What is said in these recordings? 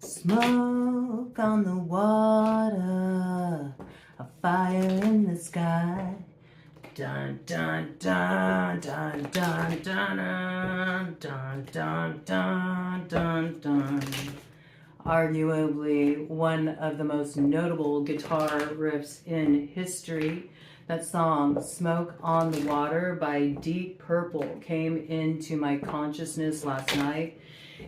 Smoke on the water, a fire in the sky. Dun dun dun dun dun dun dun dun dun dun dun. Arguably one of the most notable guitar riffs in history. That song, Smoke on the Water by Deep Purple, came into my consciousness last night.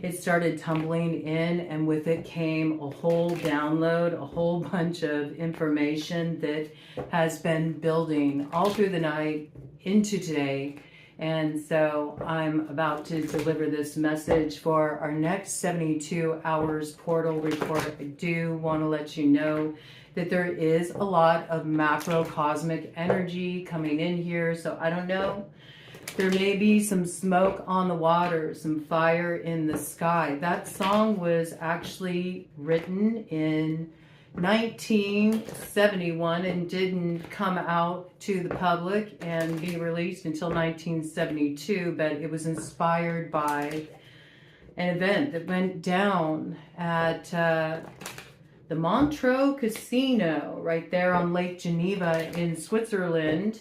It started tumbling in, and with it came a whole download, a whole bunch of information that has been building all through the night into today. And so I'm about to deliver this message for our next 72 hours portal report. I do want to let you know that there is a lot of macrocosmic energy coming in here. So I don't know. There may be some smoke on the water, some fire in the sky. That song was actually written in 1971 and didn't come out to the public and be released until 1972, but it was inspired by an event that went down at the Montreux Casino right there on Lake Geneva in Switzerland.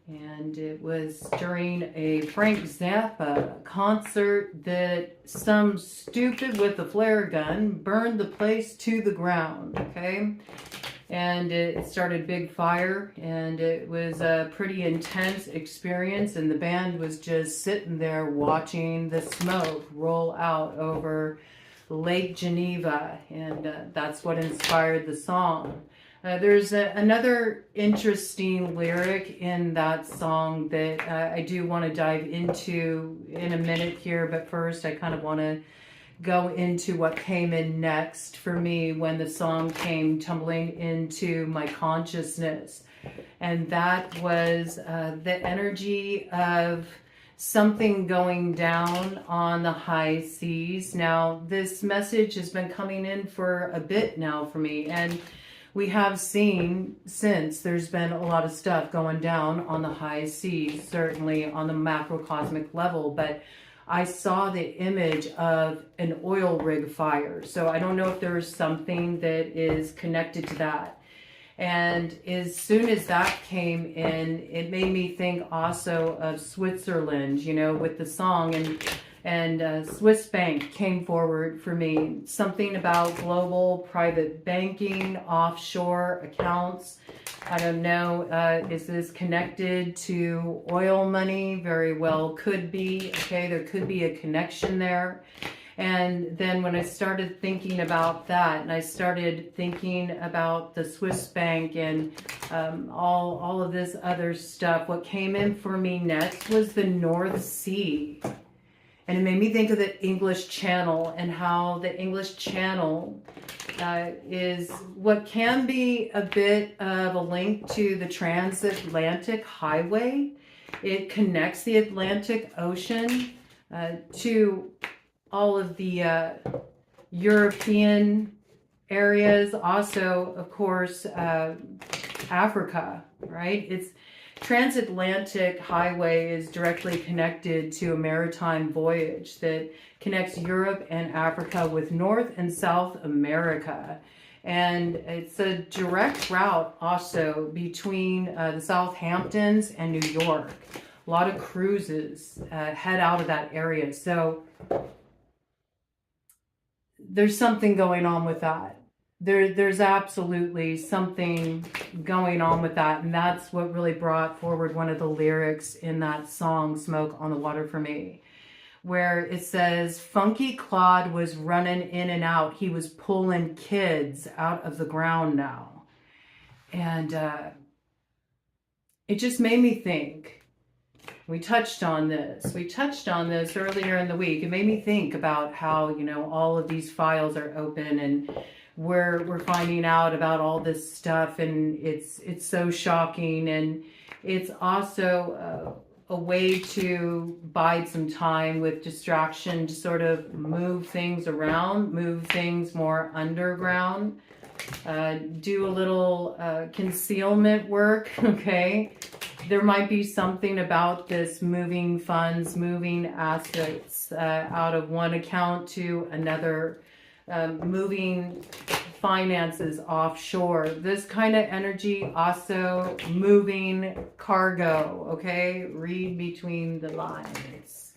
And it was during a Frank Zappa concert that some stupid with a flare gun burned the place to the ground, okay? And it started big fire, and it was a pretty intense experience, and the band was just sitting there watching the smoke roll out over Lake Geneva, and that's what inspired the song. There's another interesting lyric in that song that I do want to dive into in a minute here, but first I kind of want to go into what came in next for me when the song came tumbling into my consciousness. And that was the energy of something going down on the high seas. Now, this message has been coming in for a bit now for me, and we have seen since there's been a lot of stuff going down on the high seas, certainly on the macrocosmic level, but I saw the image of an oil rig fire. So I don't know if there's something that is connected to that. And as soon as that came in, it made me think also of Switzerland, you know, with the song, and Swiss Bank came forward for me. Something about global private banking, offshore accounts. I don't know, is this connected to oil money? Very well could be, okay, there could be a connection there. And then when I started thinking about that, and I started thinking about the Swiss bank and all of this other stuff, what came in for me next was the North Sea. And it made me think of the English Channel and how the English Channel is what can be a bit of a link to the transatlantic highway. It connects the Atlantic Ocean to all of the European areas. Also, of course, Africa, right? It's transatlantic highway is directly connected to a maritime voyage that connects Europe and Africa with North and South America. And it's a direct route also between the Southamptons and New York. A lot of cruises head out of that area. So there's something going on with that. There's absolutely something going on with that, and that's what really brought forward one of the lyrics in that song, Smoke on the Water, for me, where it says, Funky Claude was running in and out. He was pulling kids out of the ground now. And it just made me think. We touched on this earlier in the week. It made me think about how, you know, all of these files are open, and we're finding out about all this stuff, and it's so shocking, and it's also a way to bide some time with distraction to sort of move things around, move things more underground, do a little concealment work, okay? There might be something about this moving funds, moving assets out of one account to another. moving finances offshore. This kind of energy also moving cargo, okay? Read between the lines.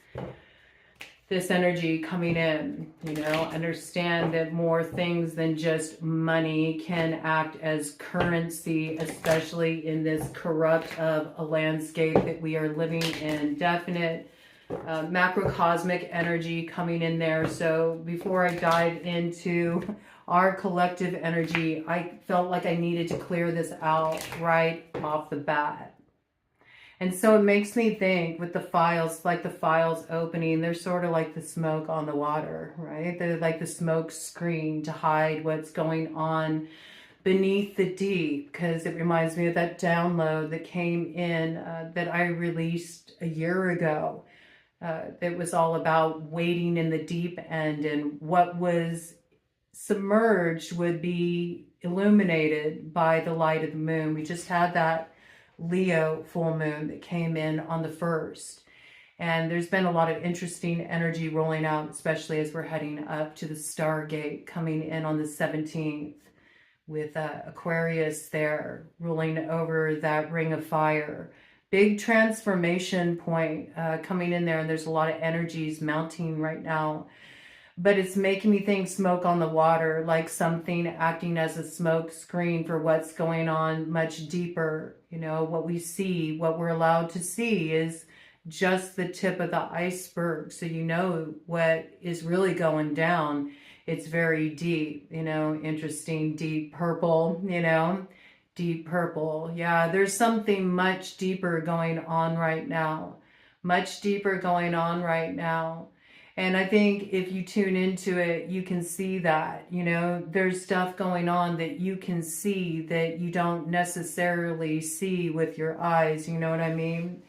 This energy coming in, you know, understand that more things than just money can act as currency, especially in this corrupt of a landscape that we are living in. Definite macrocosmic energy coming in there. So before I dive into our collective energy, I felt like I needed to clear this out right off the bat. And so it makes me think with the files, like the files opening, they're sort of like the smoke on the water, right? They're like the smoke screen to hide what's going on beneath the deep, because it reminds me of that download that came in that I released a year ago. That was all about waiting in the deep end, and what was submerged would be illuminated by the light of the moon. We just had that Leo full moon that came in on the 1st. And there's been a lot of interesting energy rolling out, especially as we're heading up to the Stargate coming in on the 17th with Aquarius there ruling over that ring of fire. Big transformation point coming in there, and there's a lot of energies mounting right now. But it's making me think smoke on the water, like something acting as a smoke screen for what's going on much deeper. You know, what we see, what we're allowed to see is just the tip of the iceberg. So you know what is really going down. It's very deep, you know, interesting, deep purple, you know, deep purple. Yeah, there's something much deeper going on right now. Much deeper going on right now. And I think if you tune into it, you can see that, you know, there's stuff going on that you can see that you don't necessarily see with your eyes. You know what I mean?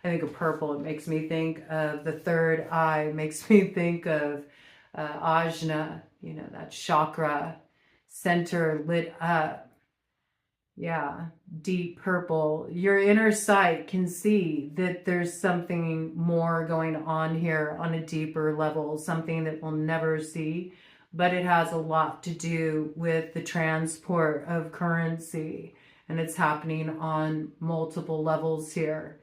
I think of purple. It makes me think of the third eye. It makes me think of ajna, you know, that chakra center lit up. Yeah, deep purple. Your inner sight can see that there's something more going on here on a deeper level, something that we'll never see, but it has a lot to do with the transport of currency, and it's happening on multiple levels here.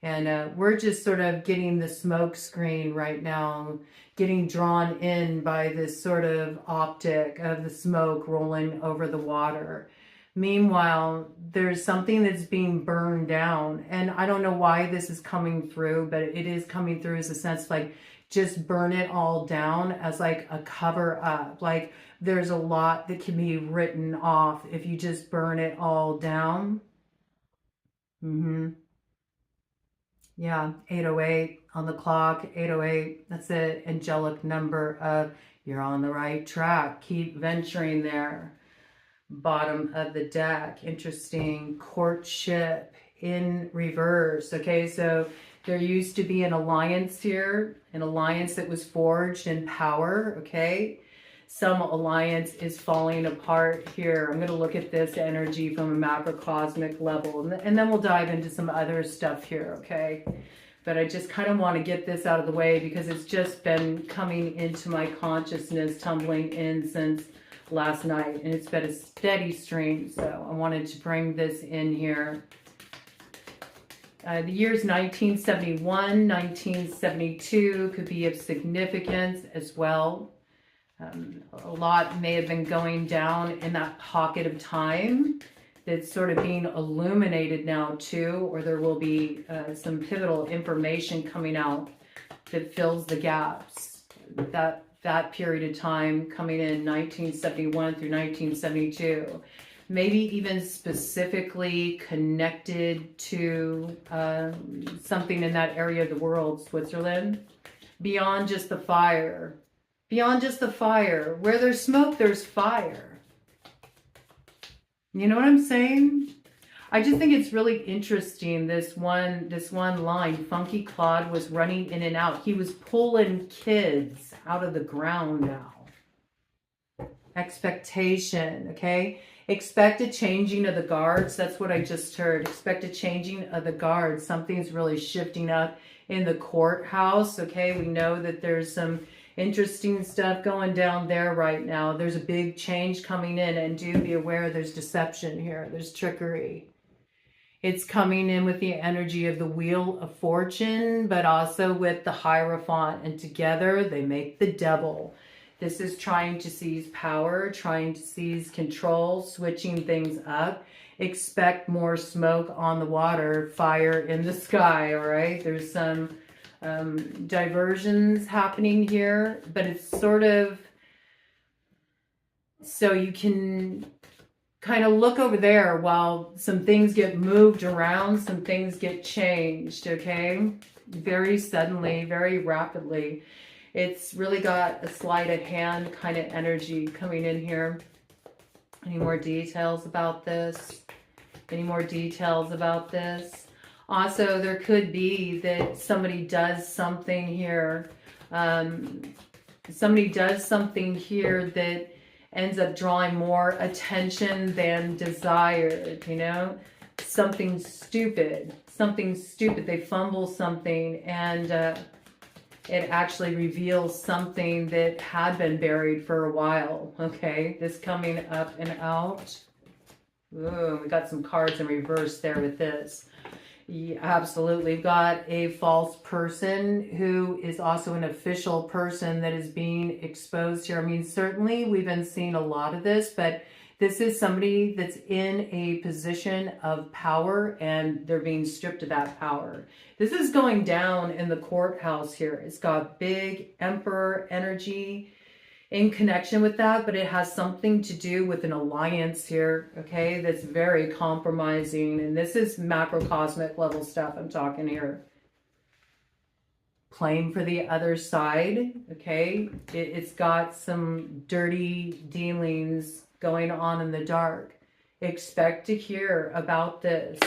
And we're just sort of getting the smoke screen right now, getting drawn in by this sort of optic of the smoke rolling over the water. Meanwhile, there's something that's being burned down. And I don't know why this is coming through, but it is coming through as a sense like just burn it all down as like a cover up. Like there's a lot that can be written off if you just burn it all down. Yeah, 808 on the clock, 808. That's an angelic number of you're on the right track. Keep venturing there. Bottom of the deck, interesting, courtship in reverse. Okay, so there used to be an alliance here, an alliance that was forged in power. Okay, some alliance is falling apart here. I'm going to look at this energy from a macrocosmic level, and then we'll dive into some other stuff here. Okay, but I just kind of want to get this out of the way because it's just been coming into my consciousness, tumbling in since last night, and it's been a steady stream, so I wanted to bring this in here. The years 1971, 1972 could be of significance as well. A lot may have been going down in that pocket of time that's sort of being illuminated now too, or there will be some pivotal information coming out that fills the gaps. That period of time coming in 1971 through 1972, maybe even specifically connected to something in that area of the world, Switzerland, beyond just the fire, where there's smoke, there's fire. You know what I'm saying? I just think it's really interesting, this one line, Funky Claude was running in and out. He was pulling kids out of the ground now. Expectation, okay? Expect a changing of the guards. That's what I just heard. Expect a changing of the guards. Something's really shifting up in the courthouse, okay? We know that there's some Interesting stuff going down there right now. There's a big change coming in, and do be aware there's deception here. There's trickery. It's coming in with the energy of the Wheel of Fortune, but also with the Hierophant, and together they make the Devil. This is trying to seize power, trying to seize control, switching things up. Expect more smoke on the water, fire in the sky, all right? There's some diversions happening here, but it's sort of so you can kind of look over there while some things get moved around, some things get changed, okay? Very suddenly, very rapidly. It's really got a sleight of hand kind of energy coming in here. Any more details about this? Any more details about this? Also, there could be that somebody does something here. Somebody does something here that ends up drawing more attention than desired, you know? Something stupid. Something stupid. They fumble something, and it actually reveals something that had been buried for a while, okay? This coming up and out. Ooh, we got some cards in reverse there with this. Yeah, absolutely. We've got a false person who is also an official person that is being exposed here. I mean, certainly we've been seeing a lot of this, but this is somebody that's in a position of power, and they're being stripped of that power. This is going down in the courthouse here. It's got big emperor energy in connection with that, but it has something to do with an alliance here, okay, that's very compromising. And this is macrocosmic level stuff I'm talking here. Playing for the other side, okay? It's got some dirty dealings going on in the dark. Expect to hear about this.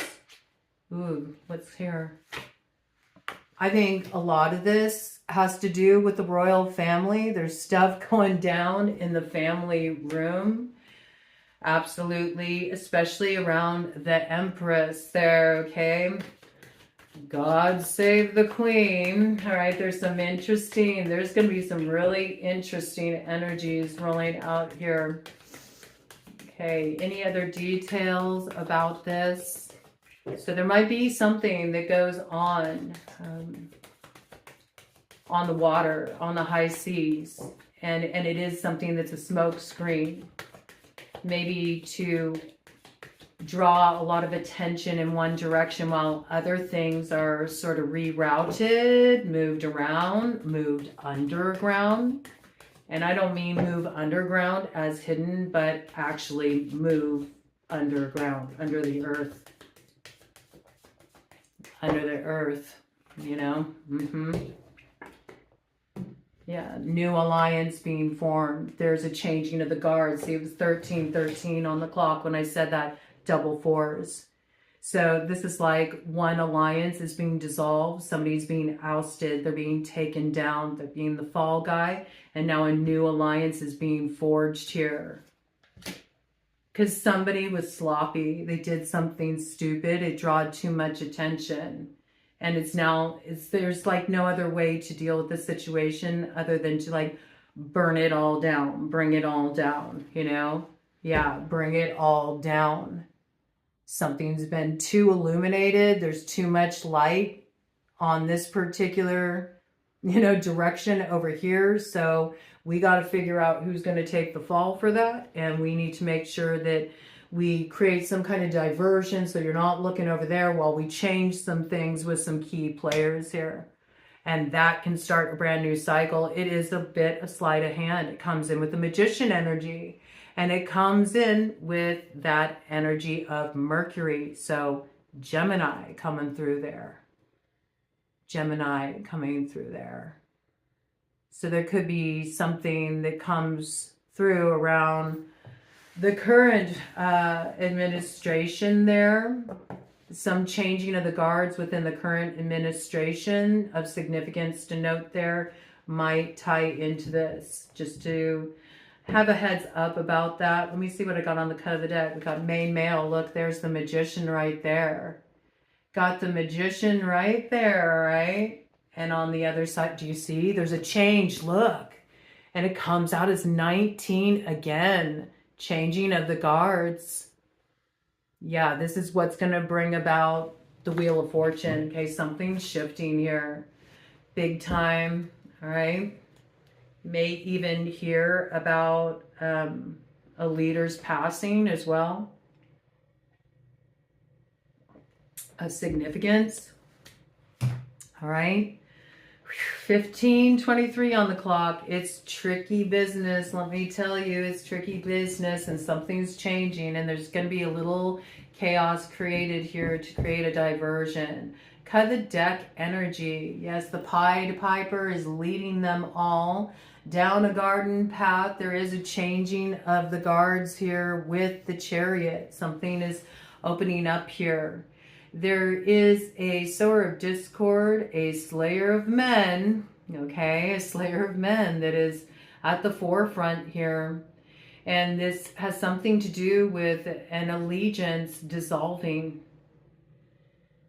Ooh, what's here? I think a lot of this has to do with the royal family. There's stuff going down in the family room. Absolutely, especially around the Empress there, okay? God save the Queen. All right, there's going to be some really interesting energies rolling out here. Okay, any other details about this? So there might be something that goes on the water, on the high seas, and it is something that's a smoke screen, maybe to draw a lot of attention in one direction while other things are sort of rerouted, moved around, moved underground. And I don't mean move underground as hidden, but actually move underground, under the earth. Under the earth, you know? Yeah, new alliance being formed. There's a changing of the guards. See, it was 13:13 on the clock when I said that, double fours. So this is like one alliance is being dissolved. Somebody's being ousted. They're being taken down. They're being the fall guy. And now a new alliance is being forged here. Because somebody was sloppy. They did something stupid. It drew too much attention. And there's like no other way to deal with the situation other than to like burn it all down. Bring it all down, you know? Yeah, bring it all down. Something's been too illuminated. There's too much light on this particular, you know, direction over here. So we got to figure out who's going to take the fall for that. And we need to make sure that we create some kind of diversion so you're not looking over there while we change some things with some key players here. And that can start a brand new cycle. It is a bit of sleight of hand. It comes in with the magician energy. And it comes in with that energy of Mercury. So Gemini coming through there. Gemini coming through there. So there could be something that comes through around the current administration there. Some changing of the guards within the current administration of significance to note there might tie into this. Just to have a heads up about that. Let me see what I got on the cut of the deck. We got main male. Look, there's the magician right there. Got the magician right there, right? And on the other side, do you see? There's a change. Look. And it comes out as 19 again, changing of the guards. Yeah, this is what's going to bring about the Wheel of Fortune. Okay, something's shifting here. Big time. All right. May even hear about a leader's passing as well. Of significance. All right. 15:23 on the clock. It's tricky business. Let me tell you, it's tricky business, and something's changing, and there's going to be a little chaos created here to create a diversion. Cut the deck energy. Yes, the Pied Piper is leading them all down a garden path. There is a changing of the guards here with the Chariot. Something is opening up here. There is a sower of discord, a slayer of men, okay, a slayer of men that is at the forefront here. And this has something to do with an allegiance dissolving.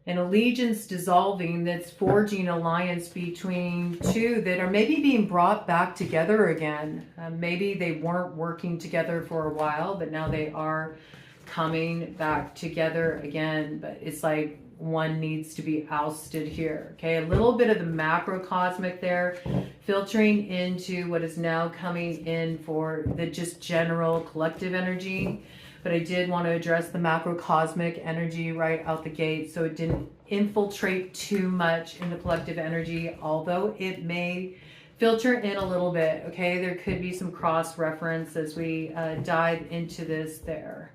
An allegiance dissolving that's forging alliance between two that are maybe being brought back together again. Maybe they weren't working together for a while, but now they are coming back together again. But it's like one needs to be ousted here. Okay, a little bit of the macrocosmic there, filtering into what is now coming in for the just general collective energy. But I did want to address the macrocosmic energy right out the gate, so it didn't infiltrate too much in the collective energy, although it may filter in a little bit. Okay, there could be some cross-reference as we dive into this there.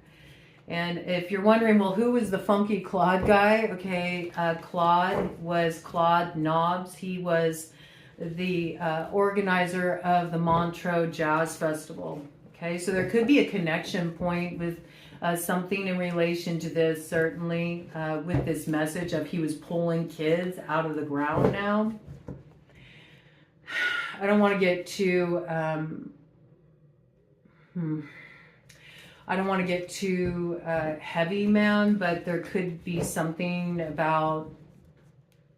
And if you're wondering, well, who was the funky Claude guy? Okay, Claude was Claude Knobs. He was the organizer of the Montreux Jazz Festival. Okay, so there could be a connection point with something in relation to this, certainly with this message of he was pulling kids out of the ground now. I don't want to get too... I don't want to get too heavy, man, but there could be something about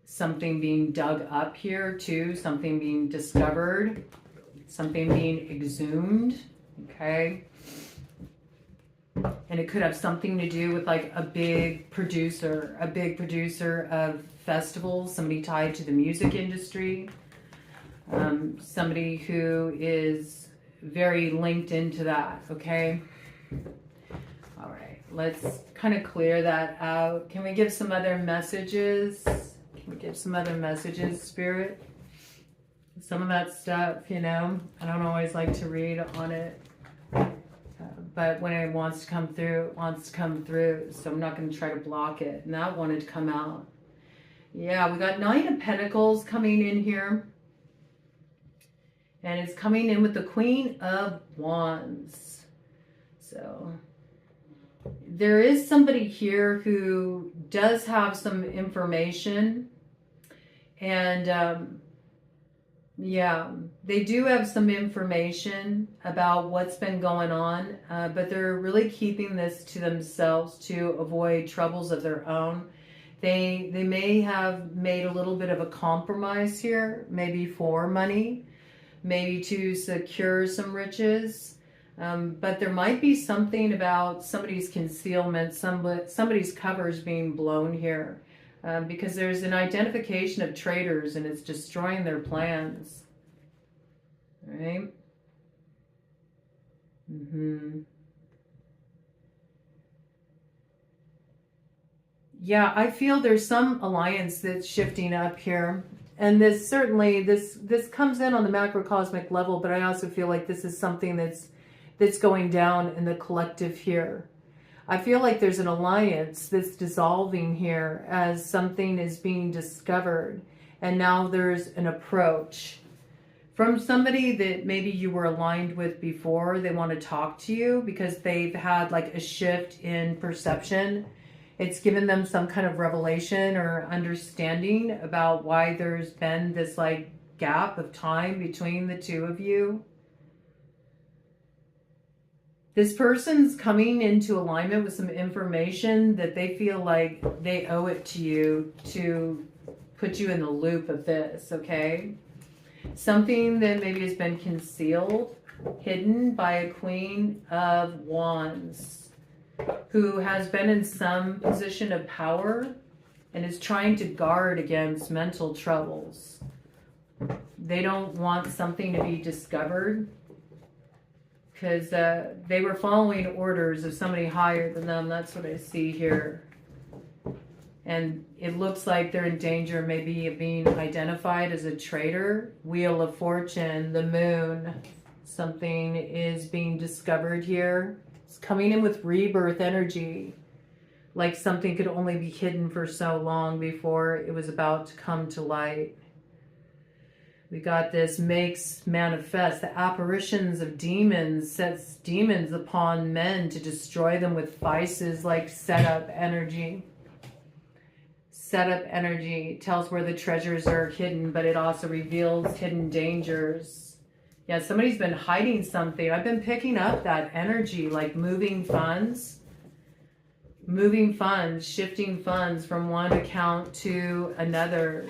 something being dug up here too, something being discovered, something being exhumed, okay? And it could have something to do with like a big producer of festivals, somebody tied to the music industry, somebody who is very linked into that, okay? All right, let's kind of clear that out. Can we give some other messages? Can we give some other messages, Spirit? Some of that stuff, you know, I don't always like to read on it. But when it wants to come through, it wants to come through. So I'm not going to try to block it. And that wanted to come out. Yeah, we got 9 of Pentacles coming in here. And it's coming in with the Queen of Wands. So there is somebody here who does have some information, and yeah, they do have some information about what's been going on, but they're really keeping this to themselves to avoid troubles of their own. They may have made a little bit of a compromise here, maybe for money, maybe to secure some riches. But there might be something about somebody's concealment, somebody's covers being blown here, because there's an identification of traitors and it's destroying their plans. All right? Yeah, I feel there's some alliance that's shifting up here. And this certainly, this comes in on the macrocosmic level, but I also feel like this is something that's going down in the collective here. I feel like there's an alliance that's dissolving here as something is being discovered. And now there's an approach from somebody that maybe you were aligned with before. They want to talk to you because they've had like a shift in perception. It's given them some kind of revelation or understanding about why there's been this like gap of time between the two of you. This person's coming into alignment with some information that they feel like they owe it to you to put you in the loop of this, okay? Something that maybe has been concealed, hidden by a Queen of Wands who has been in some position of power and is trying to guard against mental troubles. They don't want something to be discovered because they were following orders of somebody higher than them. That's what I see here. And it looks like they're in danger maybe of being identified as a traitor. Wheel of Fortune, the moon. Something is being discovered here. It's coming in with rebirth energy. Like something could only be hidden for so long before it was about to come to light. We got this makes manifest. The apparitions of demons sets demons upon men to destroy them with vices like setup energy. Setup energy tells where the treasures are hidden, but it also reveals hidden dangers. Yeah, somebody's been hiding something. I've been picking up that energy, like moving funds, shifting funds from one account to another.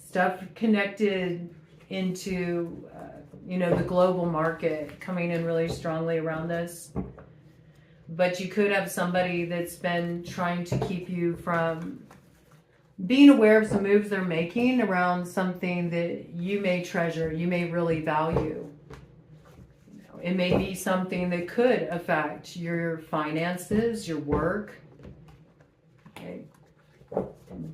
Stuff connected into, the global market coming in really strongly around this. But you could have somebody that's been trying to keep you from being aware of some moves they're making around something that you may treasure, you may really value. It may be something that could affect your finances, your work. Okay.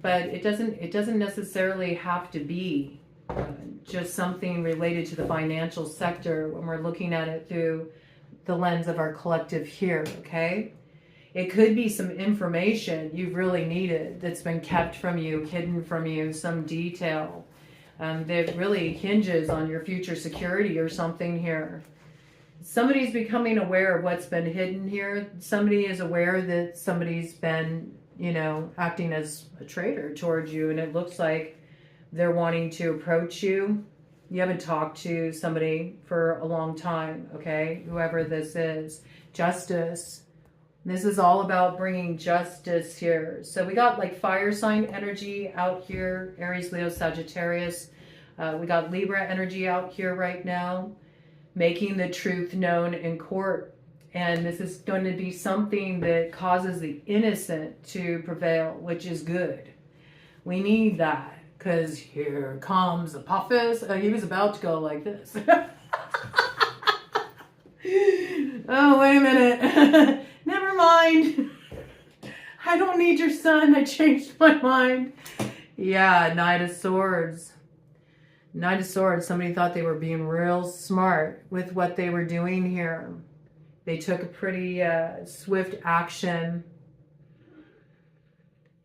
But it doesn't necessarily have to be just something related to the financial sector when we're looking at it through the lens of our collective here, okay? It could be some information you've really needed that's been kept from you, hidden from you, some detail that really hinges on your future security or something here. Somebody's becoming aware of what's been hidden here. Somebody is aware that somebody's been, acting as a traitor towards you, and it looks like they're wanting to approach you. You haven't talked to somebody for a long time, okay? Whoever this is. Justice. This is all about bringing justice here. So we got like fire sign energy out here. Aries, Leo, Sagittarius. We got Libra energy out here right now. Making the truth known in court. And this is going to be something that causes the innocent to prevail, which is good. We need that. Because here comes Apophis. He was about to go like this. Oh, wait a minute. Never mind. I don't need your son. I changed my mind. Yeah, Knight of Swords. Knight of Swords. Somebody thought they were being real smart with what they were doing here. They took a pretty swift action.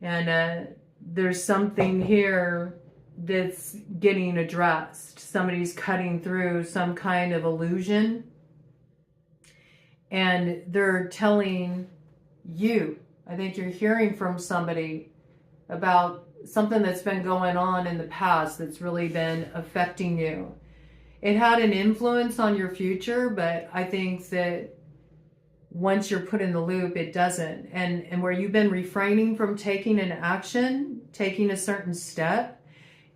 And there's something here that's getting addressed. Somebody's cutting through some kind of illusion. And they're telling you, I think you're hearing from somebody about something that's been going on in the past that's really been affecting you. It had an influence on your future, but I think that once you're put in the loop, it doesn't. And where you've been refraining from taking an action, taking a certain step,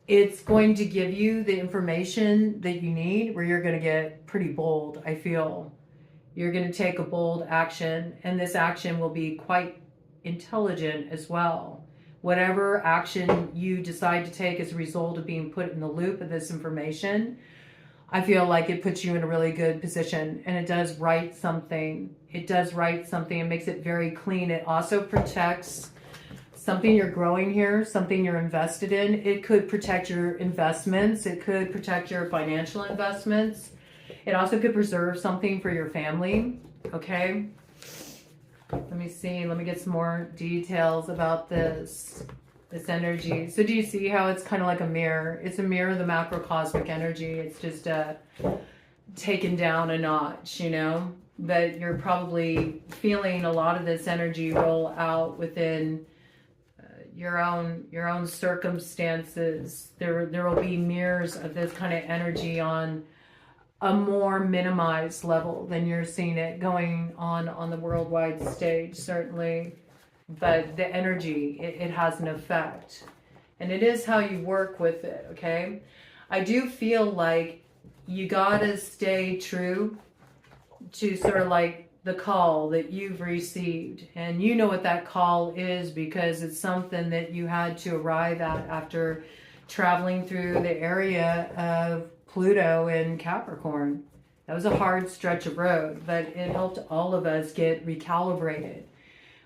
it's going to give you the information that you need, where you're going to get pretty bold, I feel. You're going to take a bold action, and this action will be quite intelligent as well. Whatever action you decide to take as a result of being put in the loop of this information, I feel like it puts you in a really good position, and it does right something. It does right something. It makes it very clean. It also protects something you're growing here, something you're invested in. It could protect your investments. It could protect your financial investments. It also could preserve something for your family, okay? Let me see. Let me get some more details about this energy. So do you see how it's kind of like a mirror? It's a mirror of the macrocosmic energy. It's just taken down a notch, But you're probably feeling a lot of this energy roll out within your own circumstances. There will be mirrors of this kind of energy on a more minimized level than you're seeing it going on the worldwide stage, certainly. But the energy, it has an effect. And it is how you work with it, okay? I do feel like you gotta stay true to sort of like the call that you've received. And you know what that call is, because it's something that you had to arrive at after traveling through the area of Pluto in Capricorn. That was a hard stretch of road, but it helped all of us get recalibrated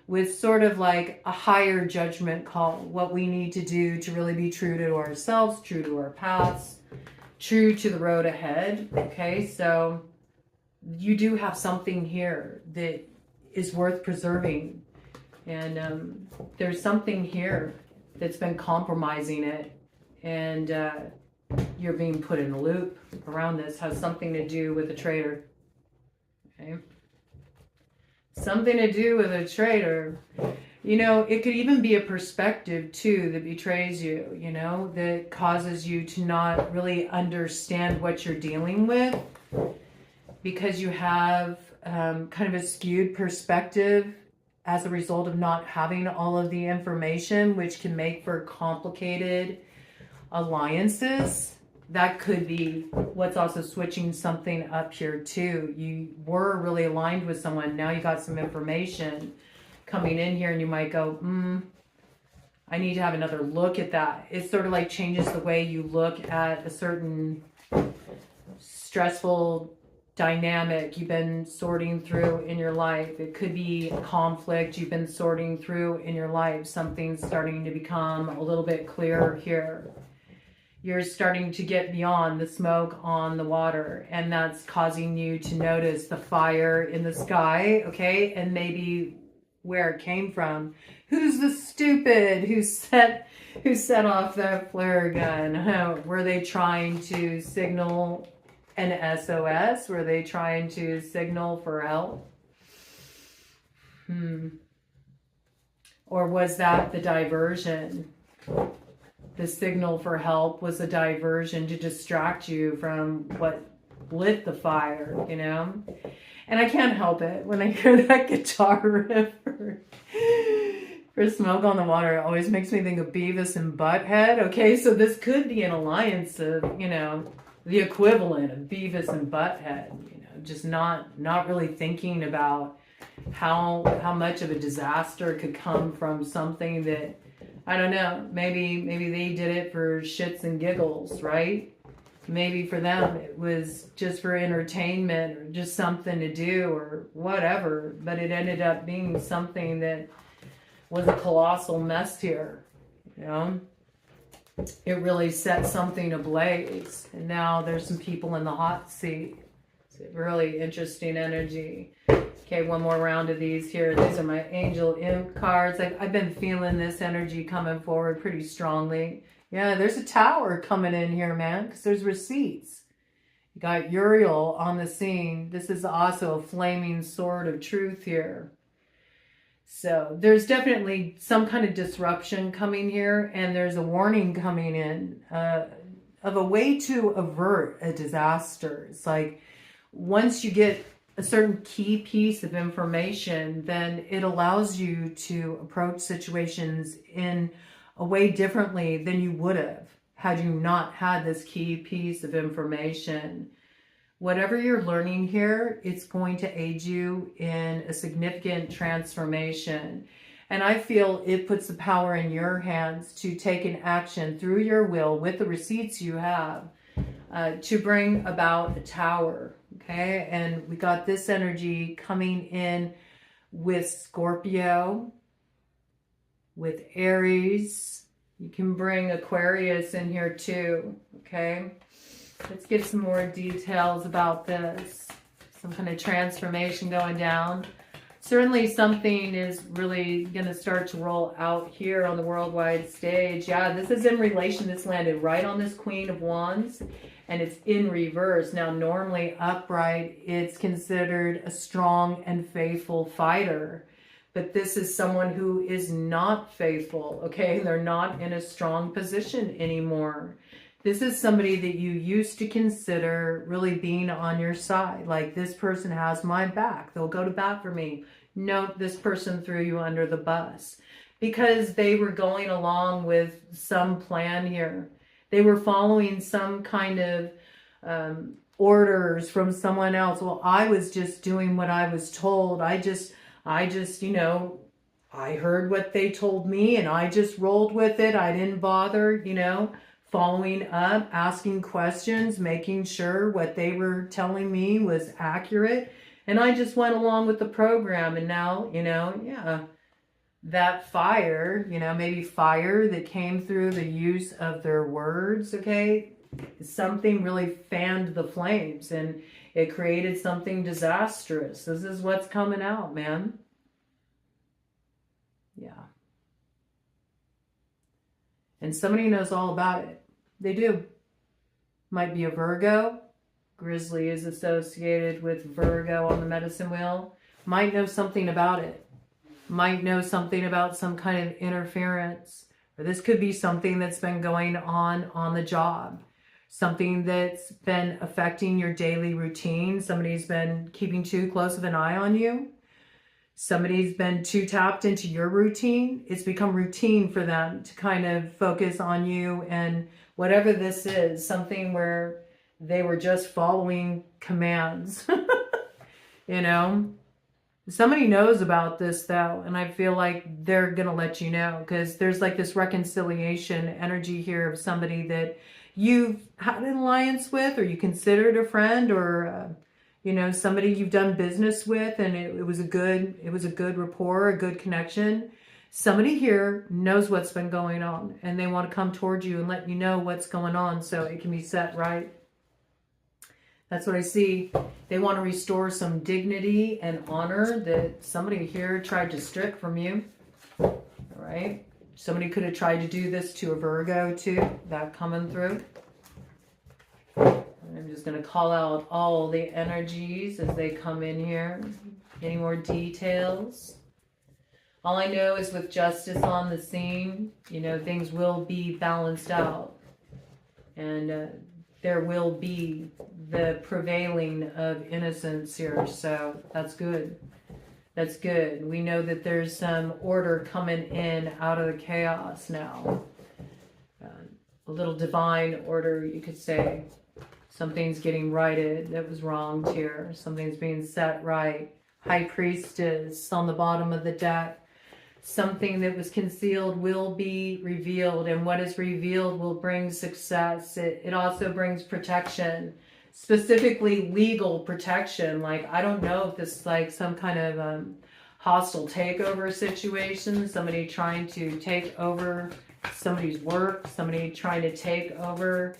with sort of like a higher judgment call, what we need to do to really be true to ourselves, true to our paths, true to the road ahead. Okay, so you do have something here that is worth preserving. And there's something here that's been compromising it. And you're being put in a loop around this. Has something to do with a traitor. Okay. Something to do with a traitor. You know, it could even be a perspective too that betrays you, you know, that causes you to not really understand what you're dealing with, because you have kind of a skewed perspective as a result of not having all of the information, which can make for complicated alliances. That could be what's also switching something up here too. You were really aligned with someone. Now you got some information coming in here and you might go, I need to have another look at that. It sort of like changes the way you look at a certain stressful dynamic you've been sorting through in your life. It could be a conflict you've been sorting through in your life. Something's starting to become a little bit clearer here. You're starting to get beyond the smoke on the water, and that's causing you to notice the fire in the sky, okay? And maybe where it came from. Who's the stupid who set off that flare gun? Were they trying to signal an SOS? Were they trying to signal for help? Or was that the diversion? The signal for help was a diversion to distract you from what lit the fire, you know? And I can't help it. When I hear that guitar riff for Smoke on the Water, it always makes me think of Beavis and Butthead. Okay, so this could be an alliance of, you know, the equivalent of Beavis and Butthead, you know, just not really thinking about how much of a disaster could come from something that, I don't know, maybe they did it for shits and giggles, right? Maybe for them it was just for entertainment or just something to do or whatever, but it ended up being something that was a colossal mess here, you know? It really set something ablaze, and now there's some people in the hot seat. It's a really interesting energy. Okay, one more round of these here. These are my Angel Imp cards. I've been feeling this energy coming forward pretty strongly. Yeah, there's a tower coming in here, man, because there's receipts. You got Uriel on the scene. This is also a flaming sword of truth here. So there's definitely some kind of disruption coming here, and there's a warning coming in of a way to avert a disaster. It's like once you get a certain key piece of information, then it allows you to approach situations in a way differently than you would have had you not had this key piece of information. Whatever you're learning here, it's going to aid you in a significant transformation. And I feel it puts the power in your hands to take an action through your will with the receipts you have to bring about a tower. Okay, and we got this energy coming in with Scorpio, with Aries. You can bring Aquarius in here too, okay? Let's get some more details about this. Some kind of transformation going down. Certainly something is really going to start to roll out here on the worldwide stage. Yeah, this is in relation. This landed right on this Queen of Wands, and it's in reverse. Now, normally upright, it's considered a strong and faithful fighter. But this is someone who is not faithful, okay? They're not in a strong position anymore. This is somebody that you used to consider really being on your side. Like, this person has my back. They'll go to bat for me. Nope, this person threw you under the bus because they were going along with some plan here. They were following some kind of orders from someone else. Well, I was just doing what I was told. I just, you know, I heard what they told me and I just rolled with it. I didn't bother, you know, following up, asking questions, making sure what they were telling me was accurate. And I just went along with the program. And now, you know, yeah, that fire, you know, maybe fire that came through the use of their words, okay, something really fanned the flames and it created something disastrous. This is what's coming out, man. Yeah. And somebody knows all about it. They do. Might be a Virgo. Grizzly is associated with Virgo on the medicine wheel. Might know something about it. Might know something about some kind of interference. Or this could be something that's been going on the job. Something that's been affecting your daily routine. Somebody's been keeping too close of an eye on you. Somebody's been too tapped into your routine. It's become routine for them to kind of focus on you and whatever this is, something where they were just following commands, you know. Somebody knows about this though, and I feel like they're going to let you know because there's like this reconciliation energy here of somebody that you've had an alliance with or you considered a friend or you know, somebody you've done business with and it was a good rapport, a good connection. Somebody here knows what's been going on and they want to come towards you and let you know what's going on so it can be set right. That's what I see. They want to restore some dignity and honor that somebody here tried to strip from you. All right. Somebody could have tried to do this to a Virgo too. That coming through. I'm just going to call out all the energies as they come in here. Any more details? All I know is with justice on the scene, you know, things will be balanced out. And there will be the prevailing of innocence here. So that's good. That's good. We know that there's some order coming in out of the chaos now. A little divine order, you could say. Something's getting righted that was wronged here. Something's being set right. High Priestess on the bottom of the deck. Something that was concealed will be revealed. And what is revealed will bring success. It also brings protection. Specifically legal protection. Like, I don't know if this is like some kind of hostile takeover situation. Somebody trying to take over somebody's work. Somebody trying to take over...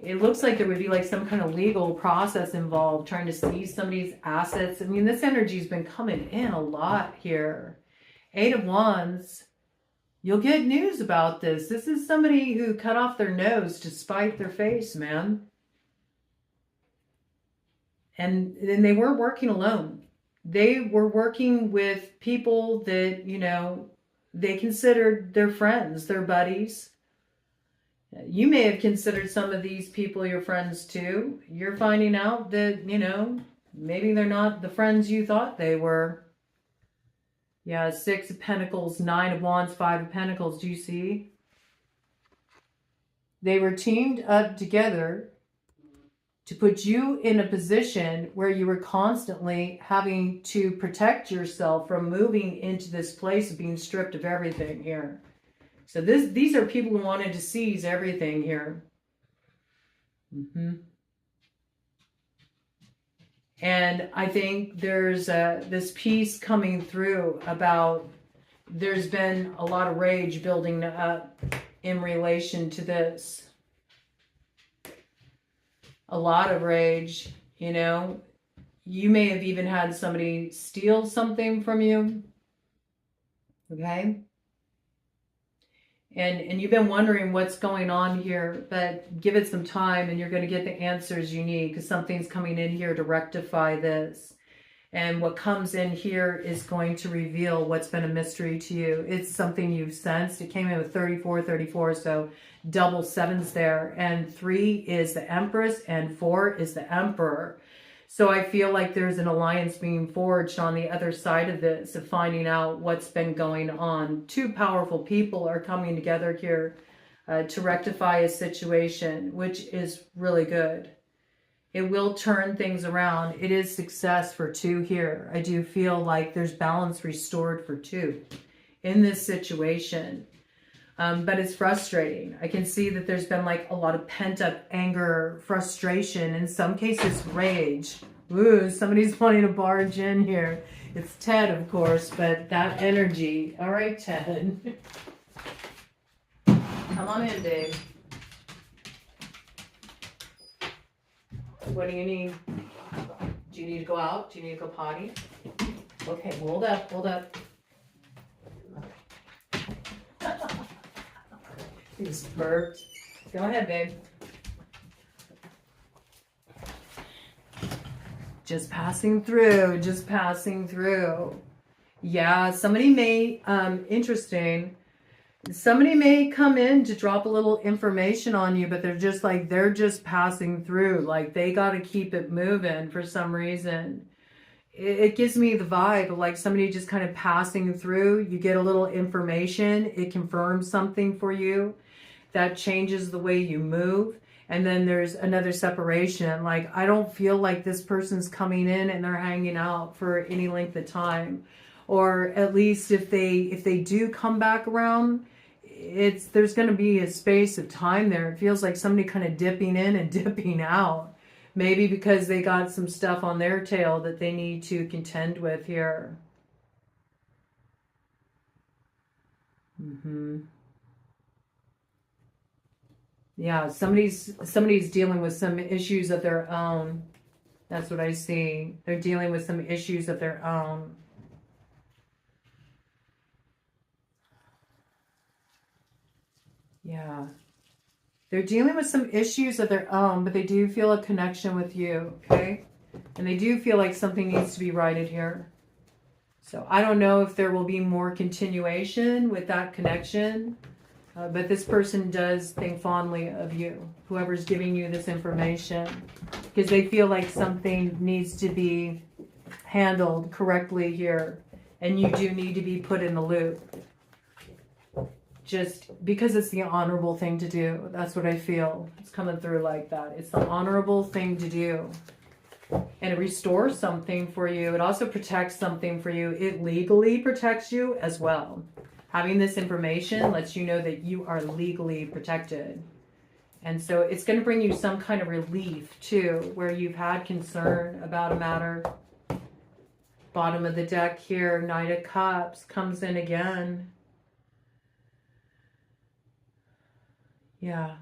it looks like there would be like some kind of legal process involved, trying to seize somebody's assets. I mean, this energy's been coming in a lot here. 8 of Wands. You'll get news about this. This is somebody who cut off their nose to spite their face, man. And then they weren't working alone. They were working with people that, you know, they considered their friends, their buddies. You may have considered some of these people your friends too. You're finding out that, you know, maybe they're not the friends you thought they were. Yeah, 6 of Pentacles, 9 of Wands, 5 of Pentacles. Do you see? They were teamed up together to put you in a position where you were constantly having to protect yourself from moving into this place of being stripped of everything here. So these are people who wanted to seize everything here. And I think there's this piece coming through about there's been a lot of rage building up in relation to this. A lot of rage, you know. You may have even had somebody steal something from you. Okay? And you've been wondering what's going on here, but give it some time and you're going to get the answers you need because something's coming in here to rectify this. And what comes in here is going to reveal what's been a mystery to you. It's something you've sensed. It came in with 34, 34, so double 7s there. And 3 is the Empress and 4 is the Emperor. So I feel like there's an alliance being forged on the other side of this, of finding out what's been going on. 2 powerful people are coming together here. to rectify a situation, which is really good. It will turn things around. It is success for 2 here. I do feel like there's balance restored for 2 in this situation. But it's frustrating. I can see that there's been like a lot of pent-up anger, frustration, in some cases rage. Ooh, somebody's wanting to barge in here. It's Ted, of course, but that energy. All right, Ted. Come on in, Dave. What do you need? Do you need to go out? Do you need to go potty? Okay, hold up, hold up. He's burped. Go ahead, babe. Just passing through, just passing through. Yeah, somebody may, interesting. Somebody may come in to drop a little information on you, but they're just passing through. Like they got to keep it moving for some reason. It gives me the vibe of like somebody just kind of passing through. You get a little information. It confirms something for you. That changes the way you move. And then there's another separation. Like, I don't feel like this person's coming in and they're hanging out for any length of time. Or at least if they do come back around, there's going to be a space of time there. It feels like somebody kind of dipping in and dipping out. Maybe because they got some stuff on their tail that they need to contend with here. Yeah, somebody's dealing with some issues of their own. That's what I see. They're dealing with some issues of their own. Yeah. They're dealing with some issues of their own, but they do feel a connection with you, okay? And they do feel like something needs to be righted here. So I don't know if there will be more continuation with that connection. But this person does think fondly of you, whoever's giving you this information, because they feel like something needs to be handled correctly here, and you do need to be put in the loop. Just because it's the honorable thing to do. That's what I feel. It's coming through like that. It's the honorable thing to do. And it restores something for you. It also protects something for you. It legally protects you as well. Having this information lets you know that you are legally protected. And so it's going to bring you some kind of relief too, where you've had concern about a matter. Bottom of the deck here, Knight of Cups comes in again. Yeah.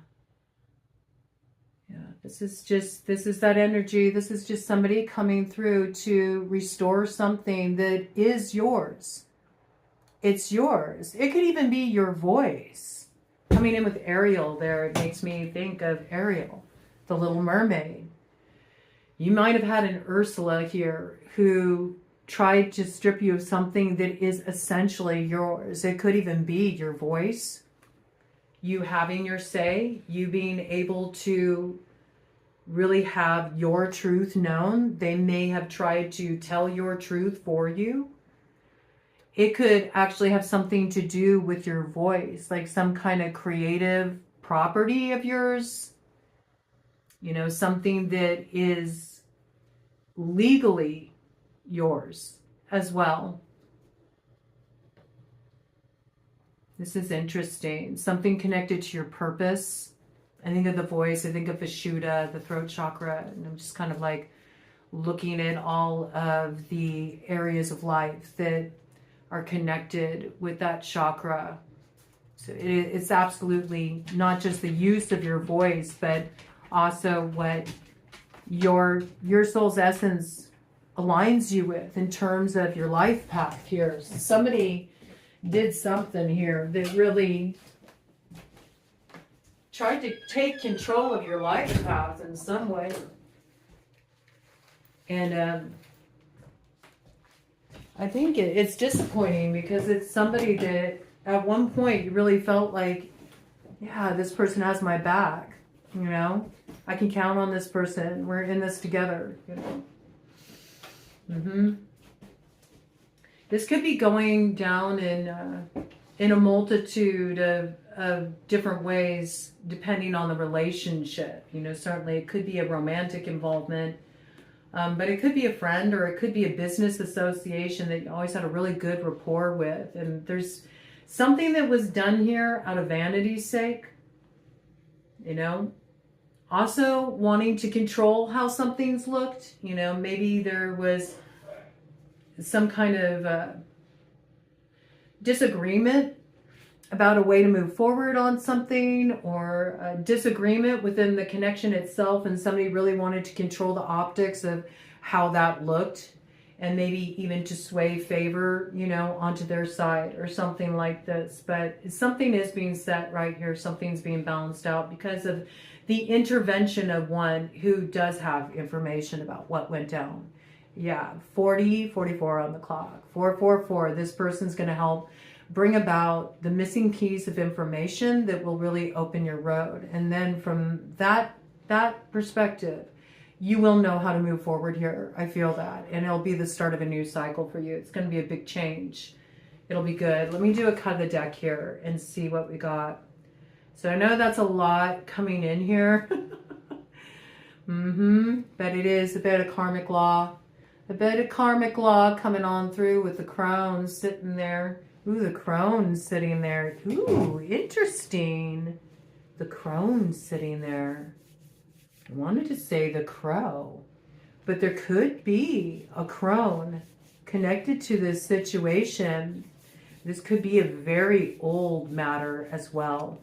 Yeah, this is that energy. This is just somebody coming through to restore something that is yours. It's yours. It could even be your voice. Coming in with Ariel there, it makes me think of Ariel, the Little Mermaid. You might have had an Ursula here who tried to strip you of something that is essentially yours. It could even be your voice, you having your say, you being able to really have your truth known. They may have tried to tell your truth for you. It could actually have something to do with your voice, like some kind of creative property of yours. You know, something that is legally yours as well. This is interesting. Something connected to your purpose. I think of the voice. I think of Vishuddha, the throat chakra. And I'm just kind of like looking at all of the areas of life that are connected with that chakra. So it's absolutely not just the use of your voice, but also what your soul's essence aligns you with in terms of your life path here. So somebody did something here that really tried to take control of your life path in some way. And I think it's disappointing because it's somebody that at one point you really felt like, yeah, this person has my back, you know? I can count on this person. We're in this together, you know? This could be going down in in a multitude of different ways, depending on the relationship. You know, certainly it could be a romantic involvement, but it could be a friend, or it could be a business association that you always had a really good rapport with. And there's something that was done here out of vanity's sake, you know. Also wanting to control how something's looked. You know, maybe there was some kind of disagreement about a way to move forward on something, or a disagreement within the connection itself, and somebody really wanted to control the optics of how that looked, and maybe even to sway favor, you know, onto their side or something like this. But something is being set right here. Something's being balanced out because of the intervention of one who does have information about what went down. Yeah, 44 on the clock. 444. This person's going to help bring about the missing piece of information that will really open your road. And then from that perspective, you will know how to move forward here. I feel that. And it'll be the start of a new cycle for you. It's going to be a big change. It'll be good. Let me do a cut of the deck here and see what we got. So I know that's a lot coming in here. But it is a bit of karmic law. A bit of karmic law coming on through with the crone sitting there. Ooh, the crone sitting there. Ooh, interesting. The crone sitting there. I wanted to say the crow, but there could be a crone connected to this situation. This could be a very old matter as well.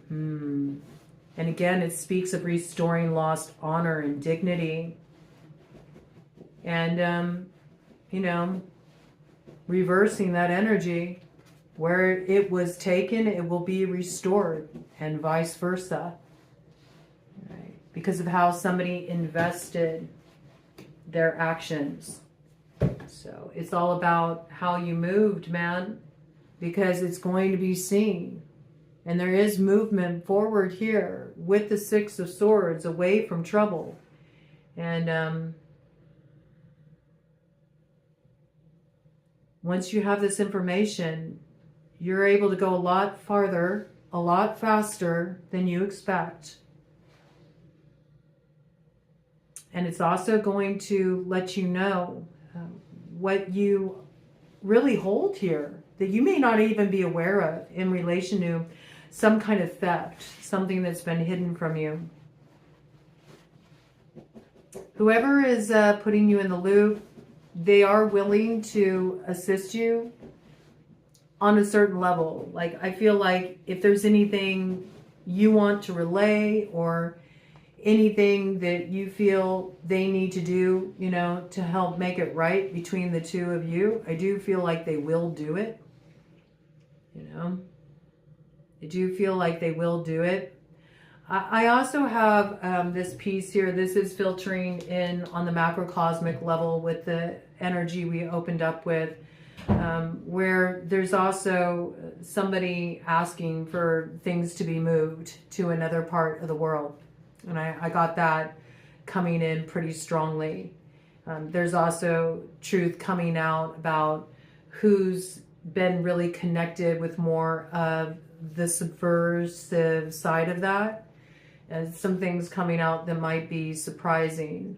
And again, it speaks of restoring lost honor and dignity. And, you know, reversing that energy. Where it was taken, it will be restored, and vice versa. Right? Because of how somebody invested their actions. So it's all about how you moved, man, because it's going to be seen. And there is movement forward here with the Six of Swords, away from trouble. And once you have this information, you're able to go a lot farther, a lot faster than you expect. And it's also going to let you know what you really hold here that you may not even be aware of in relation to some kind of theft, something that's been hidden from you. Whoever is putting you in the loop, they are willing to assist you on a certain level. Like, I feel like if there's anything you want to relay, or anything that you feel they need to do, you know, to help make it right between the two of you, I do feel like they will do it. You know, I do feel like they will do it. I also have this piece here. This is filtering in on the macrocosmic level with the energy we opened up with, where there's also somebody asking for things to be moved to another part of the world. And I got that coming in pretty strongly. There's also truth coming out about who's been really connected with more of the subversive side of that. And some things coming out that might be surprising.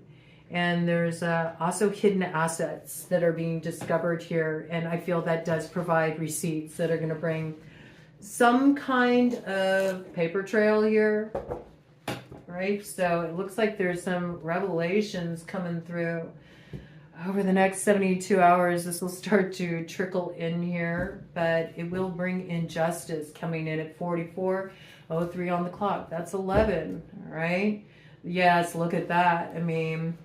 And there's also hidden assets that are being discovered here. And I feel that does provide receipts that are going to bring some kind of paper trail here. Right? So it looks like there's some revelations coming through. Over the next 72 hours, this will start to trickle in here. But it will bring injustice coming in at 44:03 on the clock. That's 11. All right? Yes, look at that. I mean,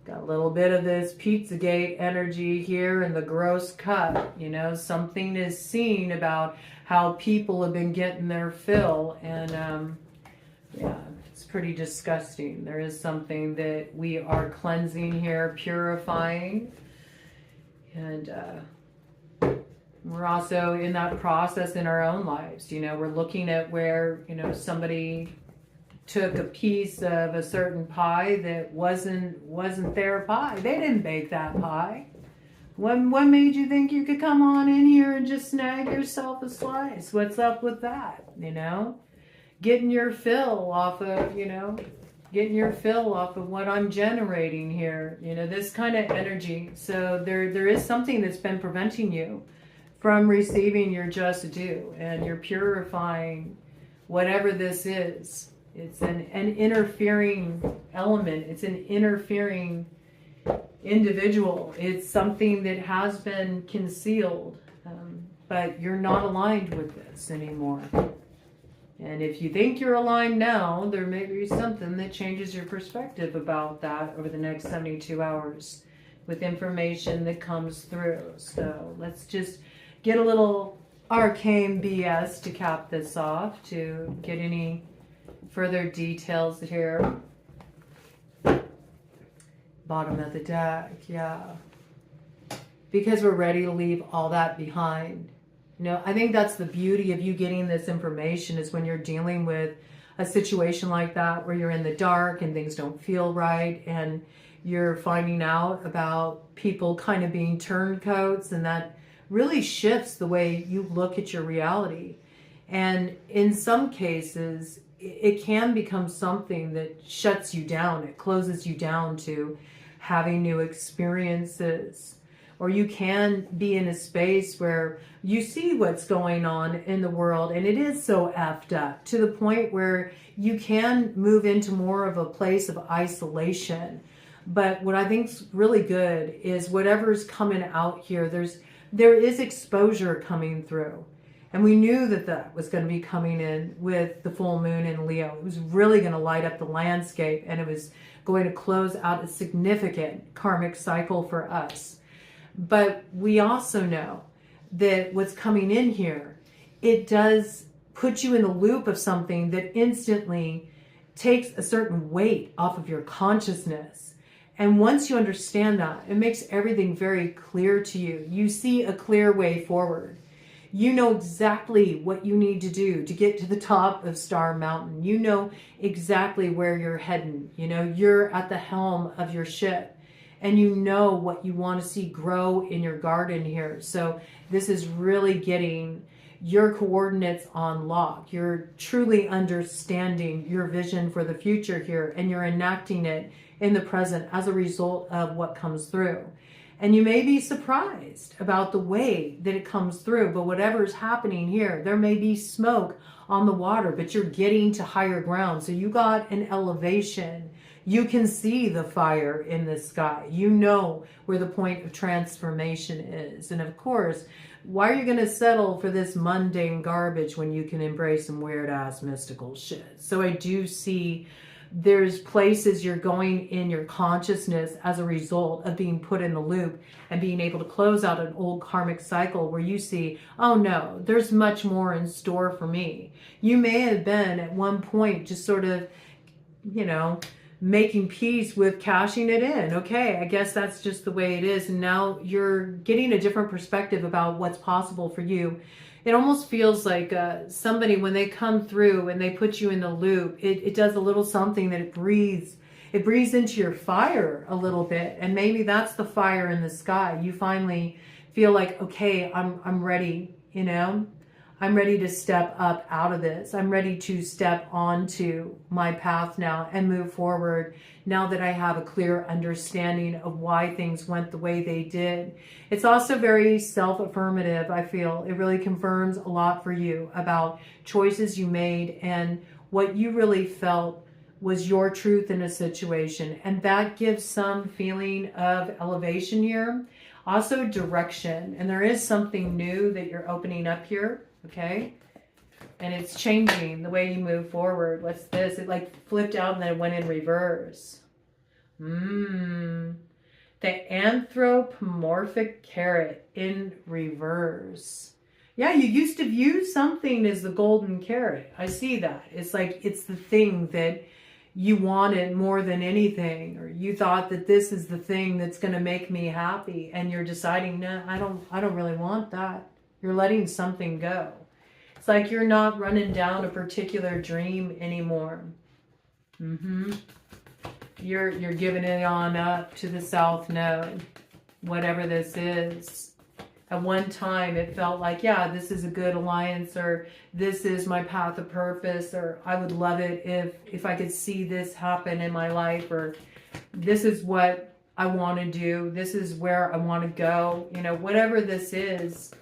got a little bit of this Pizzagate energy here in the gross cut. You know, something is seen about how people have been getting their fill. And, yeah, it's pretty disgusting. There is something that we are cleansing here, purifying. And we're also in that process in our own lives. You know, we're looking at where, you know, somebody took a piece of a certain pie that wasn't their pie. They didn't bake that pie. What made you think you could come on in here and just snag yourself a slice? What's up with that, you know? Getting your fill off of, you know, getting your fill off of what I'm generating here, you know, this kind of energy. So there is something that's been preventing you from receiving your just due, and you're purifying whatever this is. It's an interfering element. It's an interfering individual. It's something that has been concealed, but you're not aligned with this anymore. And if you think you're aligned now, there may be something that changes your perspective about that over the next 72 hours with information that comes through. So let's just get a little arcane BS to cap this off, to get any further details here. Bottom of the deck, yeah. Because we're ready to leave all that behind. You know, I think that's the beauty of you getting this information, is when you're dealing with a situation like that where you're in the dark and things don't feel right, and you're finding out about people kind of being turncoats, and that really shifts the way you look at your reality. And in some cases, it can become something that shuts you down. It closes you down to having new experiences. Or you can be in a space where you see what's going on in the world, and it is so effed up to the point where you can move into more of a place of isolation. But what I think's really good is whatever's coming out here, there is exposure coming through. And we knew that that was going to be coming in with the full moon in Leo. It was really going to light up the landscape, and it was going to close out a significant karmic cycle for us. But we also know that what's coming in here, it does put you in the loop of something that instantly takes a certain weight off of your consciousness. And once you understand that, it makes everything very clear to you. You see a clear way forward. You know exactly what you need to do to get to the top of Star Mountain. You know exactly where you're heading. You know, you're at the helm of your ship. And you know what you want to see grow in your garden here. So this is really getting your coordinates on lock. You're truly understanding your vision for the future here, and you're enacting it in the present as a result of what comes through. And you may be surprised about the way that it comes through, but whatever's happening here, there may be smoke on the water, but you're getting to higher ground. So you got an elevation. You can see the fire in the sky. You know where the point of transformation is. And of course, why are you going to settle for this mundane garbage when you can embrace some weird ass mystical shit? So I do see there's places you're going in your consciousness as a result of being put in the loop and being able to close out an old karmic cycle where you see, oh no, there's much more in store for me. You may have been at one point just sort of, you know, making peace with cashing it in. Okay, I guess that's just the way it is. And now you're getting a different perspective about what's possible for you. It almost feels like somebody, when they come through and they put you in the loop, it does a little something that it breathes into your fire a little bit. And maybe that's the fire in the sky. You finally feel like, okay, I'm ready, you know, I'm ready to step up out of this. I'm ready to step onto my path now and move forward now that I have a clear understanding of why things went the way they did. It's also very self-affirmative, I feel. It really confirms a lot for you about choices you made and what you really felt was your truth in a situation. And that gives some feeling of elevation here. Also direction. And there is something new that you're opening up here. Okay, and it's changing the way you move forward. What's this? It like flipped out and then it went in reverse. The anthropomorphic carrot in reverse. Yeah, you used to view something as the golden carrot. I see that. It's like it's the thing that you wanted more than anything, or you thought that this is the thing that's going to make me happy, and you're deciding, no, I don't really want that. You're letting something go. It's like you're not running down a particular dream anymore. You're giving it on up to the South Node. whatever this is. At one time, it felt like, yeah, this is a good alliance, or this is my path of purpose, or I would love it if I could see this happen in my life, or this is what I want to do. This is where I want to go. You know, whatever this is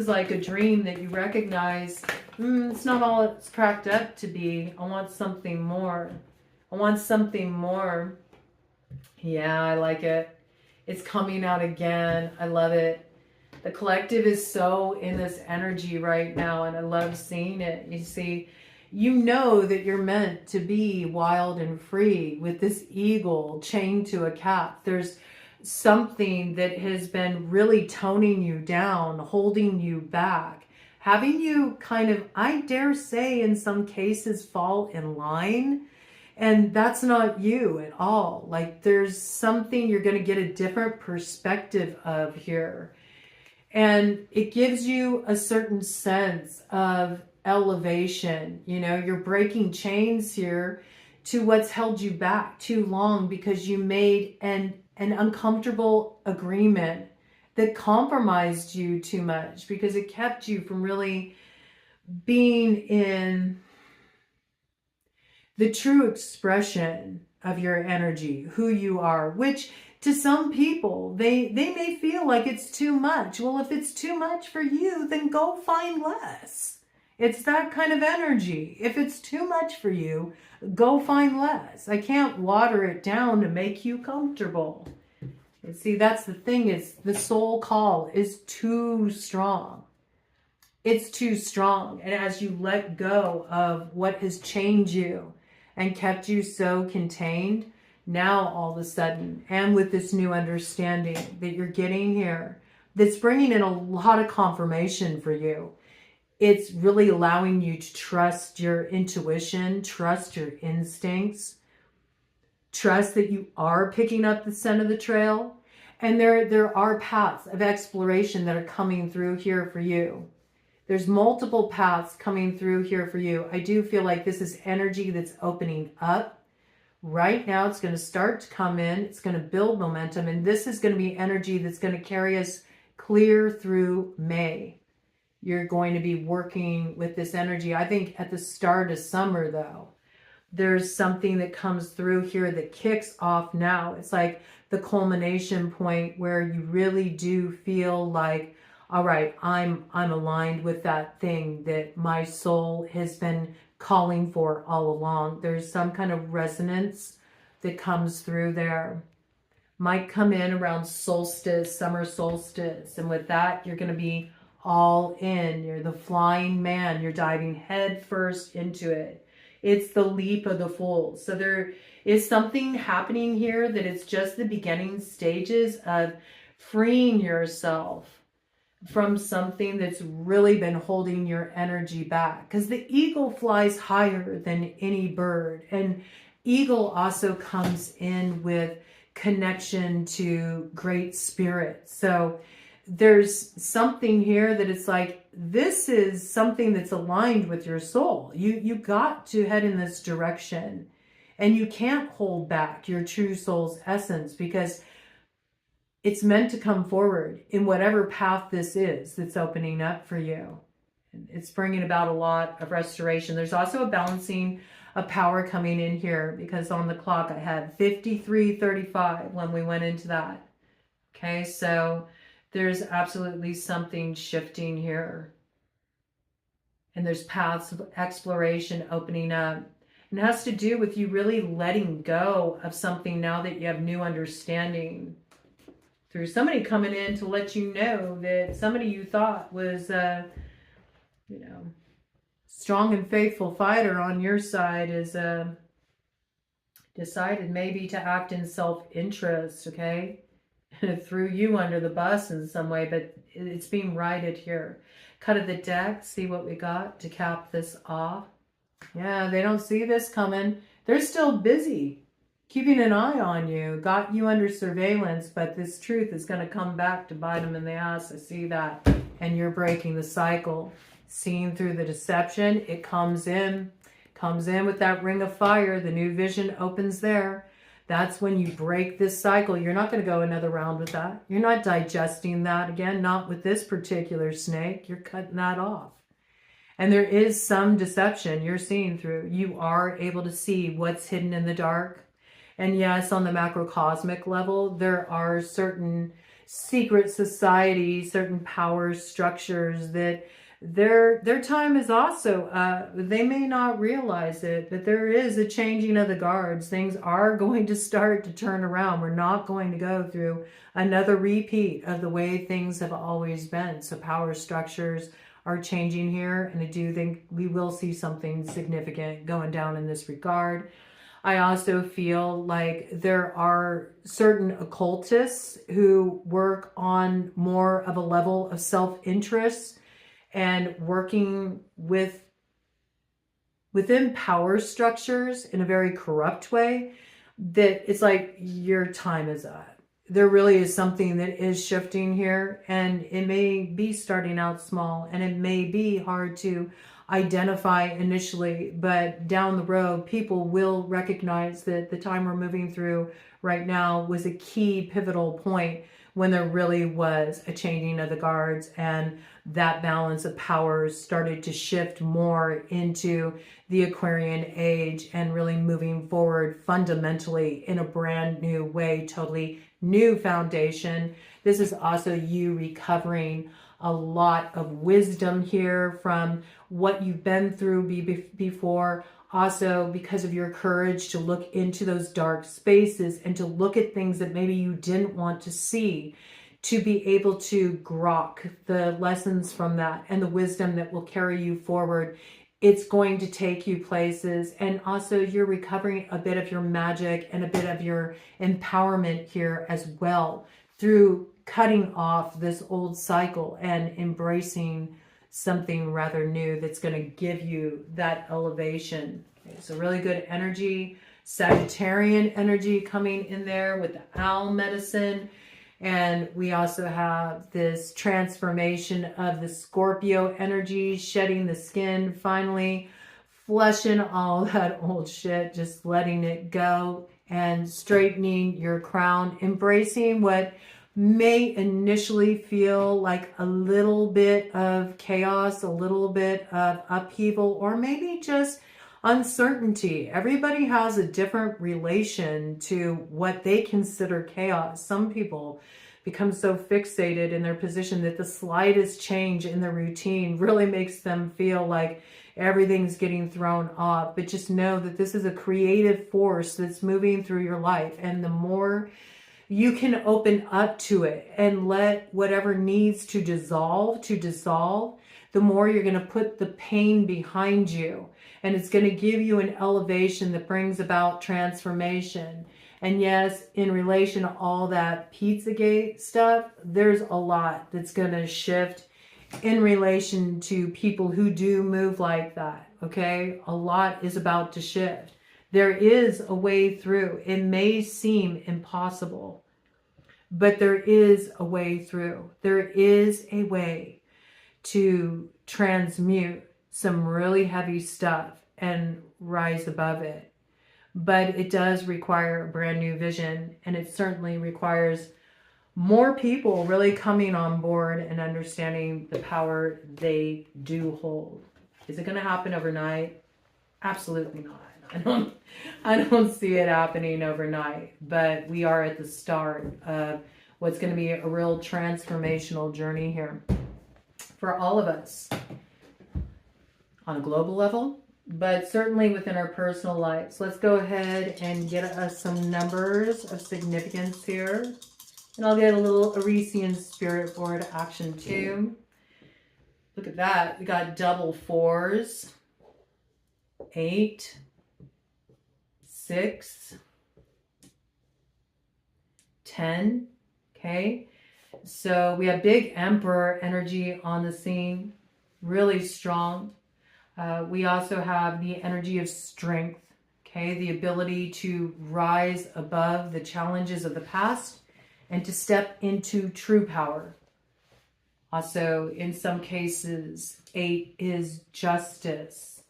like a dream that you recognize, it's not all it's cracked up to be. I want something more. I want something more. Yeah, I like it. It's coming out again. I love it. The collective is so in this energy right now, and I love seeing it. You see, you know that you're meant to be wild and free with this eagle chained to a cat. There's something that has been really toning you down, holding you back, having you kind of, I dare say, in some cases, fall in line. And that's not you at all. Like, there's something you're going to get a different perspective of here. And it gives you a certain sense of elevation. You know, you're breaking chains here to what's held you back too long, because you made an uncomfortable agreement that compromised you too much, because it kept you from really being in the true expression of your energy, who you are, which to some people, they may feel like it's too much. Well, if it's too much for you, then go find less. It's that kind of energy. If it's too much for you, go find less. I can't water it down to make you comfortable. And see, that's the thing, is the soul call is too strong. It's too strong. And as you let go of what has chained you and kept you so contained, now all of a sudden, and with this new understanding that you're getting here, that's bringing in a lot of confirmation for you. It's really allowing you to trust your intuition, trust your instincts, trust that you are picking up the scent of the trail. And there are paths of exploration that are coming through here for you. There's multiple paths coming through here for you. I do feel like this is energy that's opening up. Right now, it's going to start to come in. It's going to build momentum. And this is going to be energy that's going to carry us clear through May. You're going to be working with this energy. I think at the start of summer, though, there's something that comes through here that kicks off now. It's like the culmination point where you really do feel like, all right, I'm aligned with that thing that my soul has been calling for all along. There's some kind of resonance that comes through there. Might come in around solstice, summer solstice. And with that, you're going to be all in. You're the flying man. You're diving head first into it. It's the leap of the fool. So there is something happening here that it's just the beginning stages of freeing yourself from something that's really been holding your energy back. Because the eagle flies higher than any bird. And eagle also comes in with connection to great spirit. So there's something here that it's like, this is something that's aligned with your soul. You got to head in this direction. And you can't hold back your true soul's essence, because it's meant to come forward in whatever path this is that's opening up for you. It's bringing about a lot of restoration. There's also a balancing of power coming in here, because on the clock I had 53:35 when we went into that. Okay, so there's absolutely something shifting here. And there's paths of exploration opening up. And it has to do with you really letting go of something now that you have new understanding. Through somebody coming in to let you know that somebody you thought was, strong and faithful fighter on your side is decided maybe to act in self-interest, okay? Threw you under the bus in some way, but it's being righted here. Cut of the deck, see what we got to cap this off. Yeah, they don't see this coming. They're still busy keeping an eye on you, got you under surveillance, but this truth is going to come back to bite them in the ass. I see that. And you're breaking the cycle. Seeing through the deception, it comes in with that ring of fire. The new vision opens there. That's when you break this cycle. You're not going to go another round with that. You're not digesting that again, not with this particular snake. You're cutting that off. And there is some deception you're seeing through. You are able to see what's hidden in the dark. And yes, on the macrocosmic level, there are certain secret societies, certain power structures that their time is also, they may not realize it, but there is a changing of the guards. Things are going to start to turn around. We're not going to go through another repeat of the way things have always been. So power structures are changing here, and I do think we will see something significant going down in this regard. I also feel like there are certain occultists who work on more of a level of self-interest and working within power structures in a very corrupt way, that it's like your time is up. There really is something that is shifting here, and it may be starting out small, and it may be hard to identify initially, but down the road, people will recognize that the time we're moving through right now was a key pivotal point when there really was a changing of the guards, and that balance of powers started to shift more into the Aquarian age and really moving forward fundamentally in a brand new way, totally new foundation. This is also you recovering a lot of wisdom here from what you've been through before. Also, because of your courage to look into those dark spaces and to look at things that maybe you didn't want to see, to be able to grok the lessons from that and the wisdom that will carry you forward. It's going to take you places, and also you're recovering a bit of your magic and a bit of your empowerment here as well through cutting off this old cycle and embracing something rather new that's going to give you that elevation. Okay, so really good energy, Sagittarian energy coming in there with the owl medicine. And we also have this transformation of the Scorpio energy, shedding the skin, finally flushing all that old shit, just letting it go and straightening your crown, embracing what may initially feel like a little bit of chaos, a little bit of upheaval, or maybe just uncertainty. Everybody has a different relation to what they consider chaos. Some people become so fixated in their position that the slightest change in their routine really makes them feel like everything's getting thrown off. But just know that this is a creative force that's moving through your life. And the more you can open up to it and let whatever needs to dissolve, the more you're going to put the pain behind you. And it's going to give you an elevation that brings about transformation. And yes, in relation to all that Pizzagate stuff, there's a lot that's going to shift in relation to people who do move like that. Okay? A lot is about to shift. There is a way through. It may seem impossible, but there is a way through. There is a way to transmute some really heavy stuff and rise above it. But it does require a brand new vision, and it certainly requires more people really coming on board and understanding the power they do hold. Is it going to happen overnight? Absolutely not. I don't see it happening overnight, but we are at the start of what's going to be a real transformational journey here for all of us on a global level, but certainly within our personal lives. Let's go ahead and get us some numbers of significance here. And I'll get a little Arisian spirit board action too. Look at that. We got double fours, 8, 6, 10. Okay. So we have big Emperor energy on the scene, really strong. We also have the energy of strength, okay? The ability to rise above the challenges of the past and to step into true power. Also, in some cases, 8 is justice.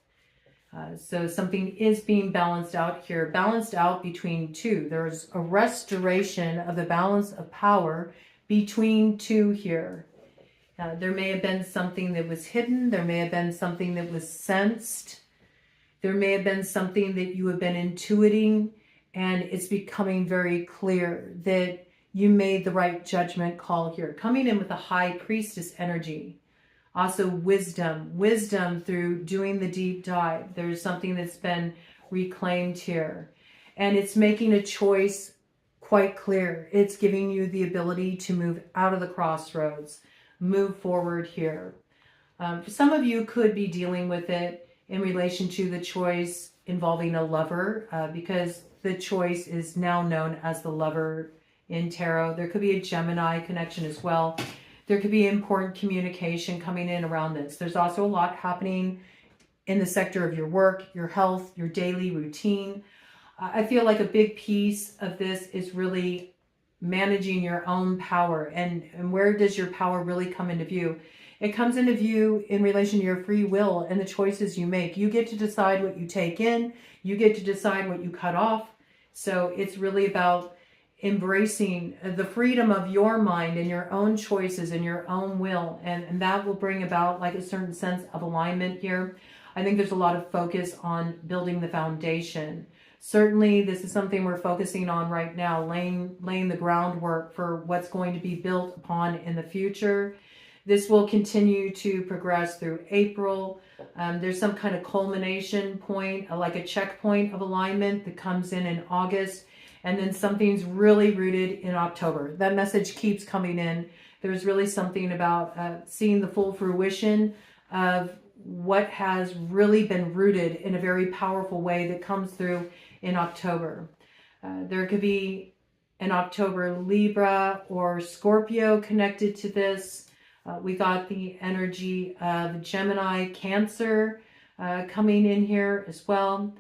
So something is being balanced out here, balanced out between two. There's a restoration of the balance of power between two here. There may have been something that was hidden. There may have been something that was sensed. There may have been something that you have been intuiting, and it's becoming very clear that you made the right judgment call here. Coming in with a high priestess energy. Also wisdom through doing the deep dive. There's something that's been reclaimed here. And it's making a choice quite clear. It's giving you the ability to move out of the crossroads, move forward here. Some of you could be dealing with it in relation to the choice involving a lover, because the choice is now known as the lover in tarot. There could be a Gemini connection as well. There could be important communication coming in around this. There's also a lot happening in the sector of your work, your health, your daily routine. I feel like a big piece of this is really managing your own power. And where does your power really come into view? It comes into view in relation to your free will and the choices you make. You get to decide what you take in. You get to decide what you cut off. So it's really about embracing the freedom of your mind and your own choices and your own will. And that will bring about like a certain sense of alignment here. I think there's a lot of focus on building the foundation. Certainly, this is something we're focusing on right now, laying the groundwork for what's going to be built upon in the future. This will continue to progress through April. There's some kind of culmination point, like a checkpoint of alignment that comes in August. And then something's really rooted in October. That message keeps coming in. There's really something about seeing the full fruition of what has really been rooted in a very powerful way that comes through in October. There could be an October Libra or Scorpio connected to this. We got the energy of Gemini, Cancer coming in here as well.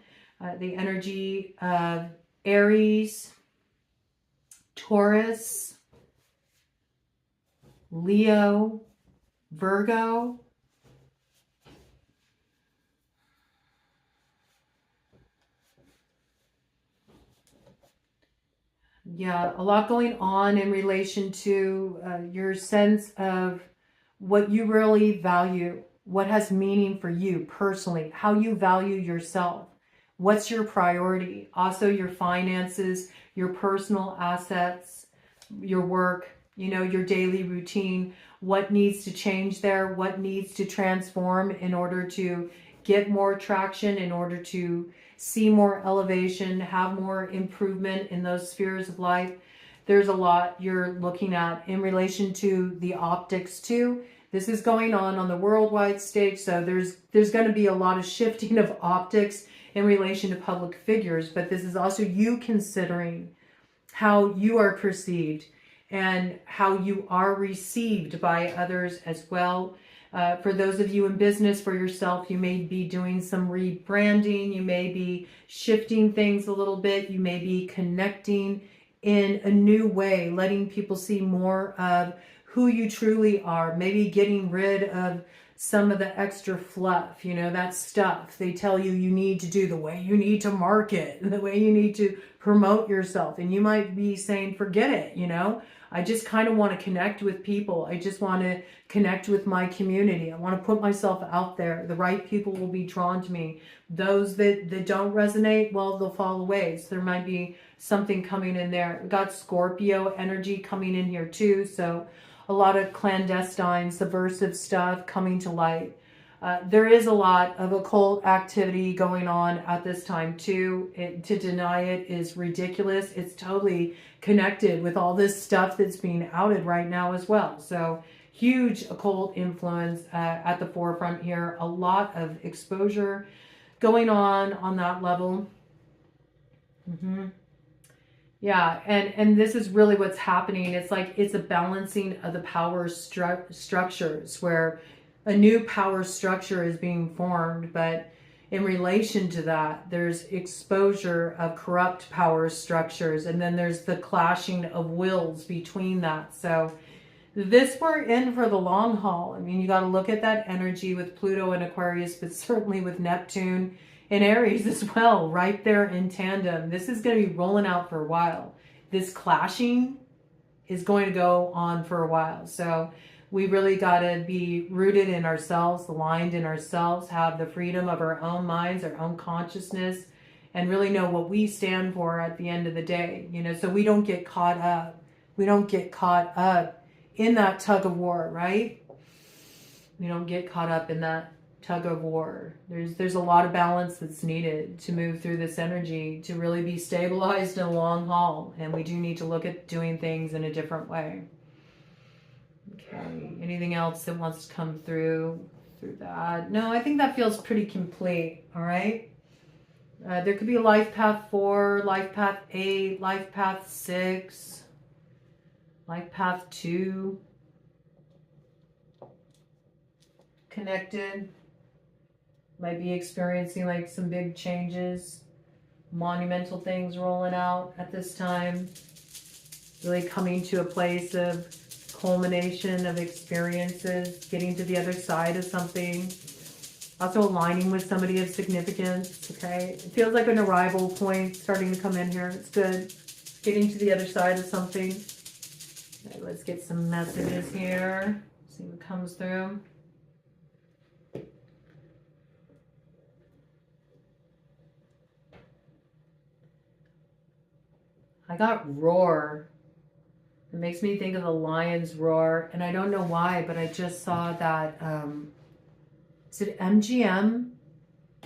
The energy of Aries, Taurus, Leo, Virgo. Yeah, a lot going on in relation to your sense of what you really value, what has meaning for you personally, how you value yourself. What's your priority? Also your finances, your personal assets, your work, your daily routine. What needs to change there? What needs to transform in order to get more traction, in order to see more elevation, have more improvement in those spheres of life? There's a lot you're looking at in relation to the optics too. This is going on the worldwide stage, so there's going to be a lot of shifting of optics in relation to public figures, but this is also you considering how you are perceived and how you are received by others as well. For those of you in business for yourself, you may be doing some rebranding, you may be shifting things a little bit, you may be connecting in a new way, letting people see more of who you truly are, maybe getting rid of some of the extra fluff, that stuff they tell you need to do, the way you need to market, the way you need to promote yourself. And you might be saying, forget it, I just kind of want to connect with people. I just want to connect with my community. I want to put myself out there. The right people will be drawn to me. Those that don't resonate, well, they'll fall away. So there might be something coming in there. We've got Scorpio energy coming in here too. So a lot of clandestine, subversive stuff coming to light. There is a lot of occult activity going on at this time too. To deny it is ridiculous. It's totally connected with all this stuff that's being outed right now as well. So huge occult influence at the forefront here. A lot of exposure going on that level. Yeah, and this is really what's happening. It's like it's a balancing of the power structures where a new power structure is being formed, but in relation to that, there's exposure of corrupt power structures, and then there's the clashing of wills between that. So this we're in for the long haul. I mean, you got to look at that energy with Pluto and Aquarius, but certainly with Neptune in Aries as well, right there in tandem. This is going to be rolling out for a while. This clashing is going to go on for a while. So we really got to be rooted in ourselves, aligned in ourselves, have the freedom of our own minds, our own consciousness, and really know what we stand for at the end of the day, you know, so we don't get caught up. We don't get caught up in that tug of war, right? We don't get caught up in that tug of war. There's a lot of balance that's needed to move through this energy to really be stabilized in a long haul. And we do need to look at doing things in a different way. Okay, anything else that wants to come through that? No, I think that feels pretty complete, all right? There could be a life path 4, life path 8, life path 6, life path 2. Connected. Might be experiencing like some big changes, monumental things rolling out at this time. Really coming to a place of culmination of experiences, getting to the other side of something. Also aligning with somebody of significance, okay? It feels like an arrival point starting to come in here. It's good. Getting to the other side of something. Okay, let's get some messages here. See what comes through. I got roar. It makes me think of the lion's roar. And I don't know why, but I just saw that... is it MGM?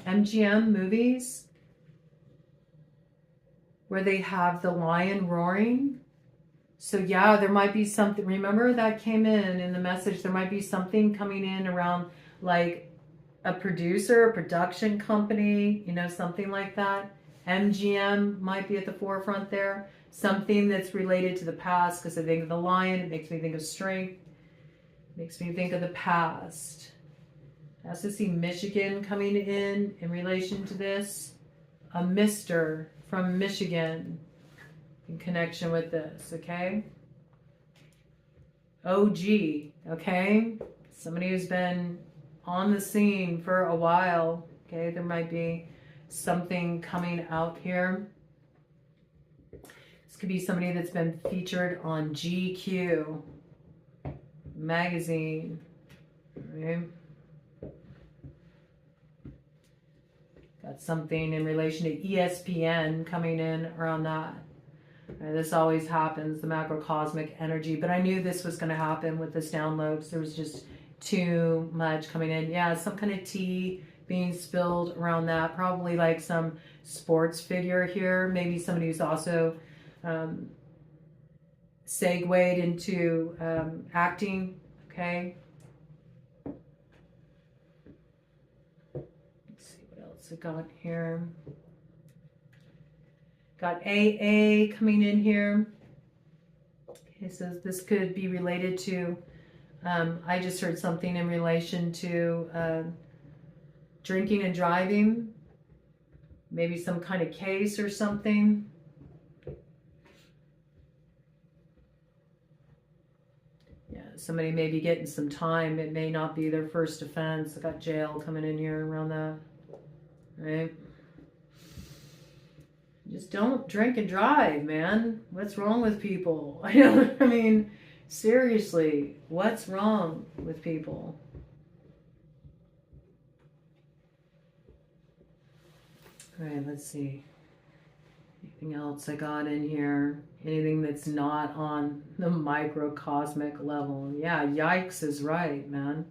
MGM movies? Where they have the lion roaring? So yeah, there might be something. Remember that came in the message. There might be something coming in around like a producer, a production company, you know, something like that. MGM might be at the forefront there. Something that's related to the past, because I think of the lion. It makes me think of strength. It makes me think of the past. I also see Michigan coming in relation to this. A Mr. from Michigan in connection with this, okay? OG, okay? Somebody who's been on the scene for a while, okay? There might be something coming out here. This could be somebody that's been featured on GQ magazine, okay? Got something in relation to ESPN coming in around that. This always happens, the macrocosmic energy. But I knew this was going to happen with this download because there was just too much coming in. Yeah, some kind of tea being spilled around that. Probably like some sports figure here. Maybe somebody who's also segued into acting. Okay. I got here. Got AA coming in here. Okay, so this could be related to, I just heard something in relation to drinking and driving. Maybe some kind of case or something. Yeah, somebody may be getting some time. It may not be their first offense. I got jail coming in here around that. Right? Just don't drink and drive, man. What's wrong with people? I mean, seriously, what's wrong with people? All right, let's see. Anything else I got in here? Anything that's not on the microcosmic level? Yeah, yikes is right, man.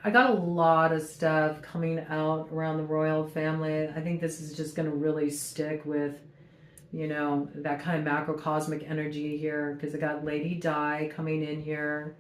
I got a lot of stuff coming out around the royal family. I think this is just going to really stick with, you know, that kind of macrocosmic energy here, because I got Lady Di coming in here,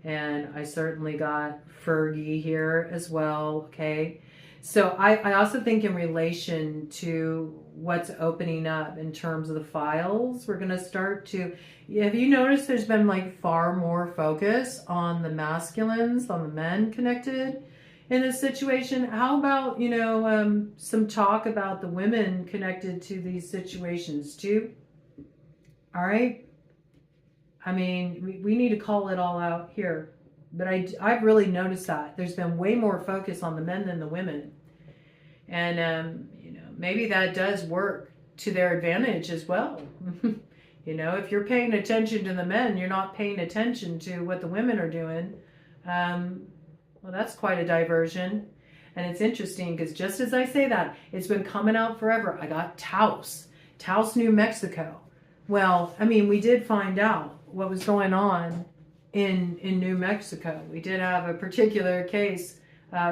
and I certainly got Fergie here as well, okay? So I also think in relation to what's opening up in terms of the files, we're going to start to, have you noticed there's been like far more focus on the masculines, on the men connected in this situation? How about, you know, some talk about the women connected to these situations too? All right. I mean, we need to call it all out here. But I've really noticed that there's been way more focus on the men than the women. And, you know, maybe that does work to their advantage as well. You know, if you're paying attention to the men, you're not paying attention to what the women are doing. Well, that's quite a diversion. And it's interesting because just as I say that, it's been coming out forever. I got Taos, New Mexico. Well, I mean, we did find out what was going on in New Mexico. We did have a particular case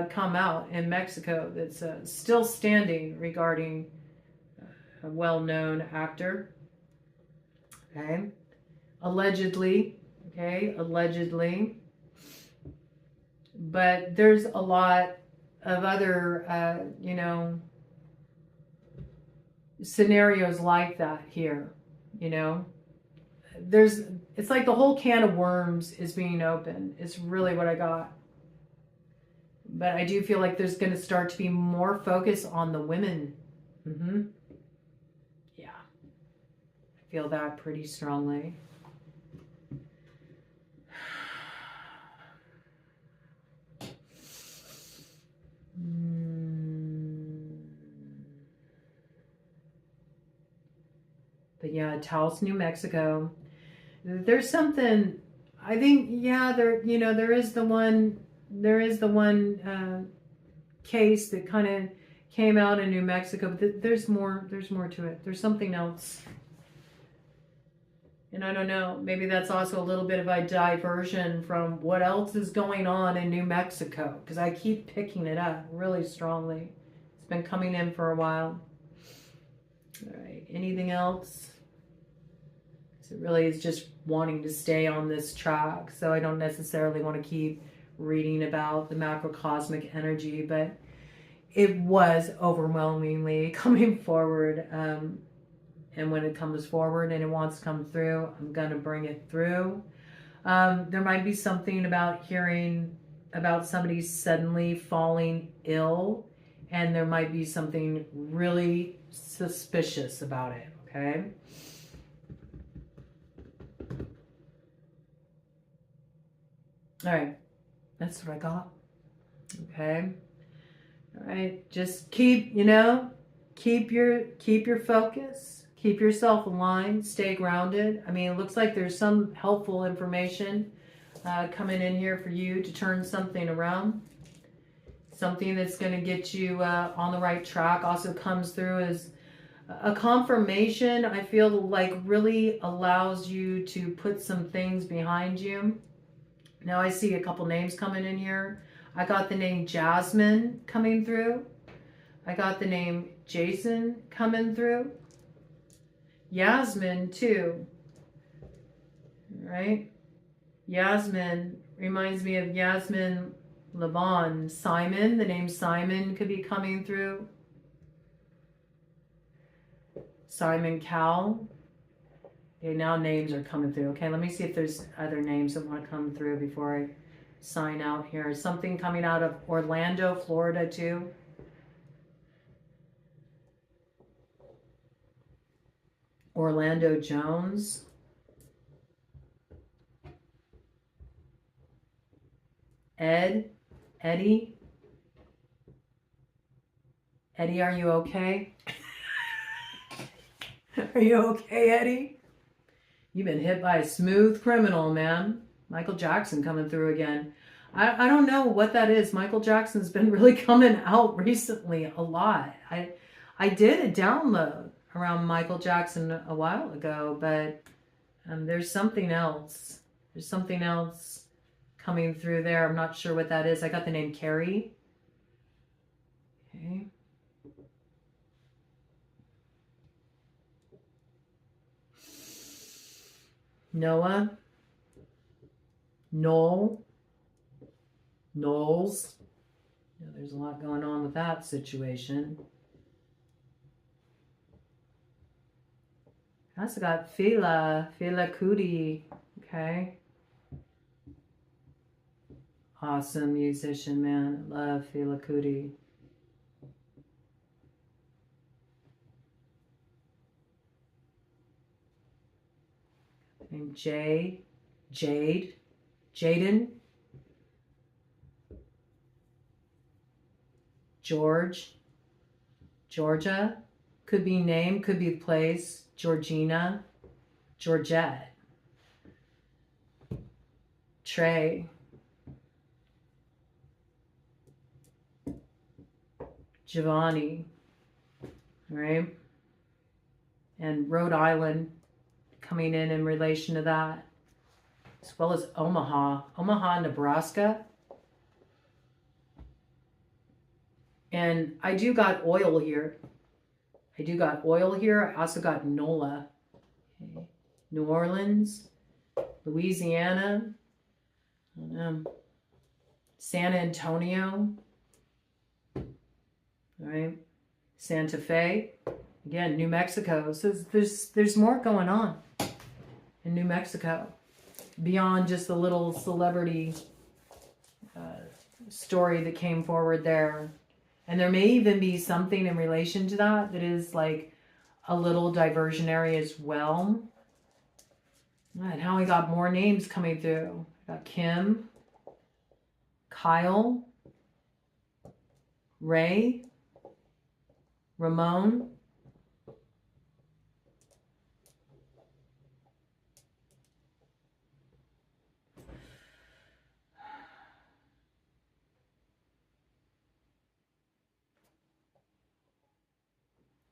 come out in Mexico that's still standing regarding a well-known actor. Okay, allegedly. Okay, allegedly. But there's a lot of other, you know, scenarios like that here. You know, it's like the whole can of worms is being opened. It's really what I got. But I do feel like there's going to start to be more focus on the women. Yeah. I feel that pretty strongly. But yeah, Taos, New Mexico. There's something, I think, yeah, there is the one case that kind of came out in New Mexico, but there's more to it. There's something else. And I don't know, maybe that's also a little bit of a diversion from what else is going on in New Mexico, because I keep picking it up really strongly. It's been coming in for a while. All right, anything else? So it really is just wanting to stay on this track, so I don't necessarily want to keep reading about the macrocosmic energy, but it was overwhelmingly coming forward. And when it comes forward and it wants to come through, I'm going to bring it through. There might be something about hearing about somebody suddenly falling ill, and there might be something really suspicious about it, okay? All right, that's what I got, okay? All right, just keep your focus. Keep yourself aligned, stay grounded. I mean, it looks like there's some helpful information coming in here for you to turn something around. Something that's going to get you on the right track. Also comes through as a confirmation. I feel like really allows you to put some things behind you. Now I see a couple names coming in here. I got the name Jasmine coming through. I got the name Jason coming through. Yasmin too, right? Yasmin reminds me of Yasmin Laban. Simon, the name Simon could be coming through. Simon Cowell. Okay, now names are coming through. Okay, let me see if there's other names that want to come through before I sign out here. Something coming out of Orlando, Florida too. Orlando Jones. Eddie. Eddie, are you okay? Are you okay, Eddie? You've been hit by a smooth criminal, man. Michael Jackson coming through again. I don't know what that is. Michael Jackson's been really coming out recently a lot. I did a download around Michael Jackson a while ago, but there's something else. There's something else coming through there. I'm not sure what that is. I got the name Carrie. Okay. Noah. Knowles. Yeah, there's a lot going on with that situation. I also got Fela Kuti. Okay. Awesome musician, man. I love Fela Kuti. And Jade, Jaden, George, Georgia, could be name, could be place, Georgina, Georgette, Trey, Giovanni, right? And Rhode Island coming in relation to that, as well as Omaha, Nebraska. And I do got oil here. I also got NOLA. Okay. New Orleans, Louisiana, San Antonio, all right, Santa Fe, again, New Mexico. So there's more going on in New Mexico beyond just the little celebrity story that came forward there. And there may even be something in relation to that is like a little diversionary as well. And how we got more names coming through. Got Kim, Kyle, Ray, Ramon,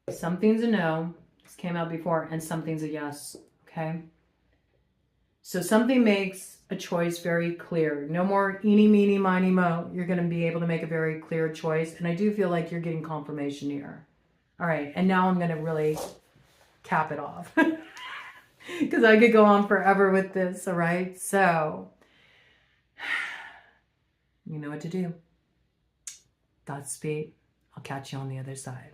something's a no. This came out before, and something's a yes. Okay. So something makes a choice very clear. No more eeny, meeny, miny, mo. You're going to be able to make a very clear choice. And I do feel like you're getting confirmation here. All right. And now I'm going to really cap it off. Because I could go on forever with this. All right. So, you know what to do. Godspeed. I'll catch you on the other side.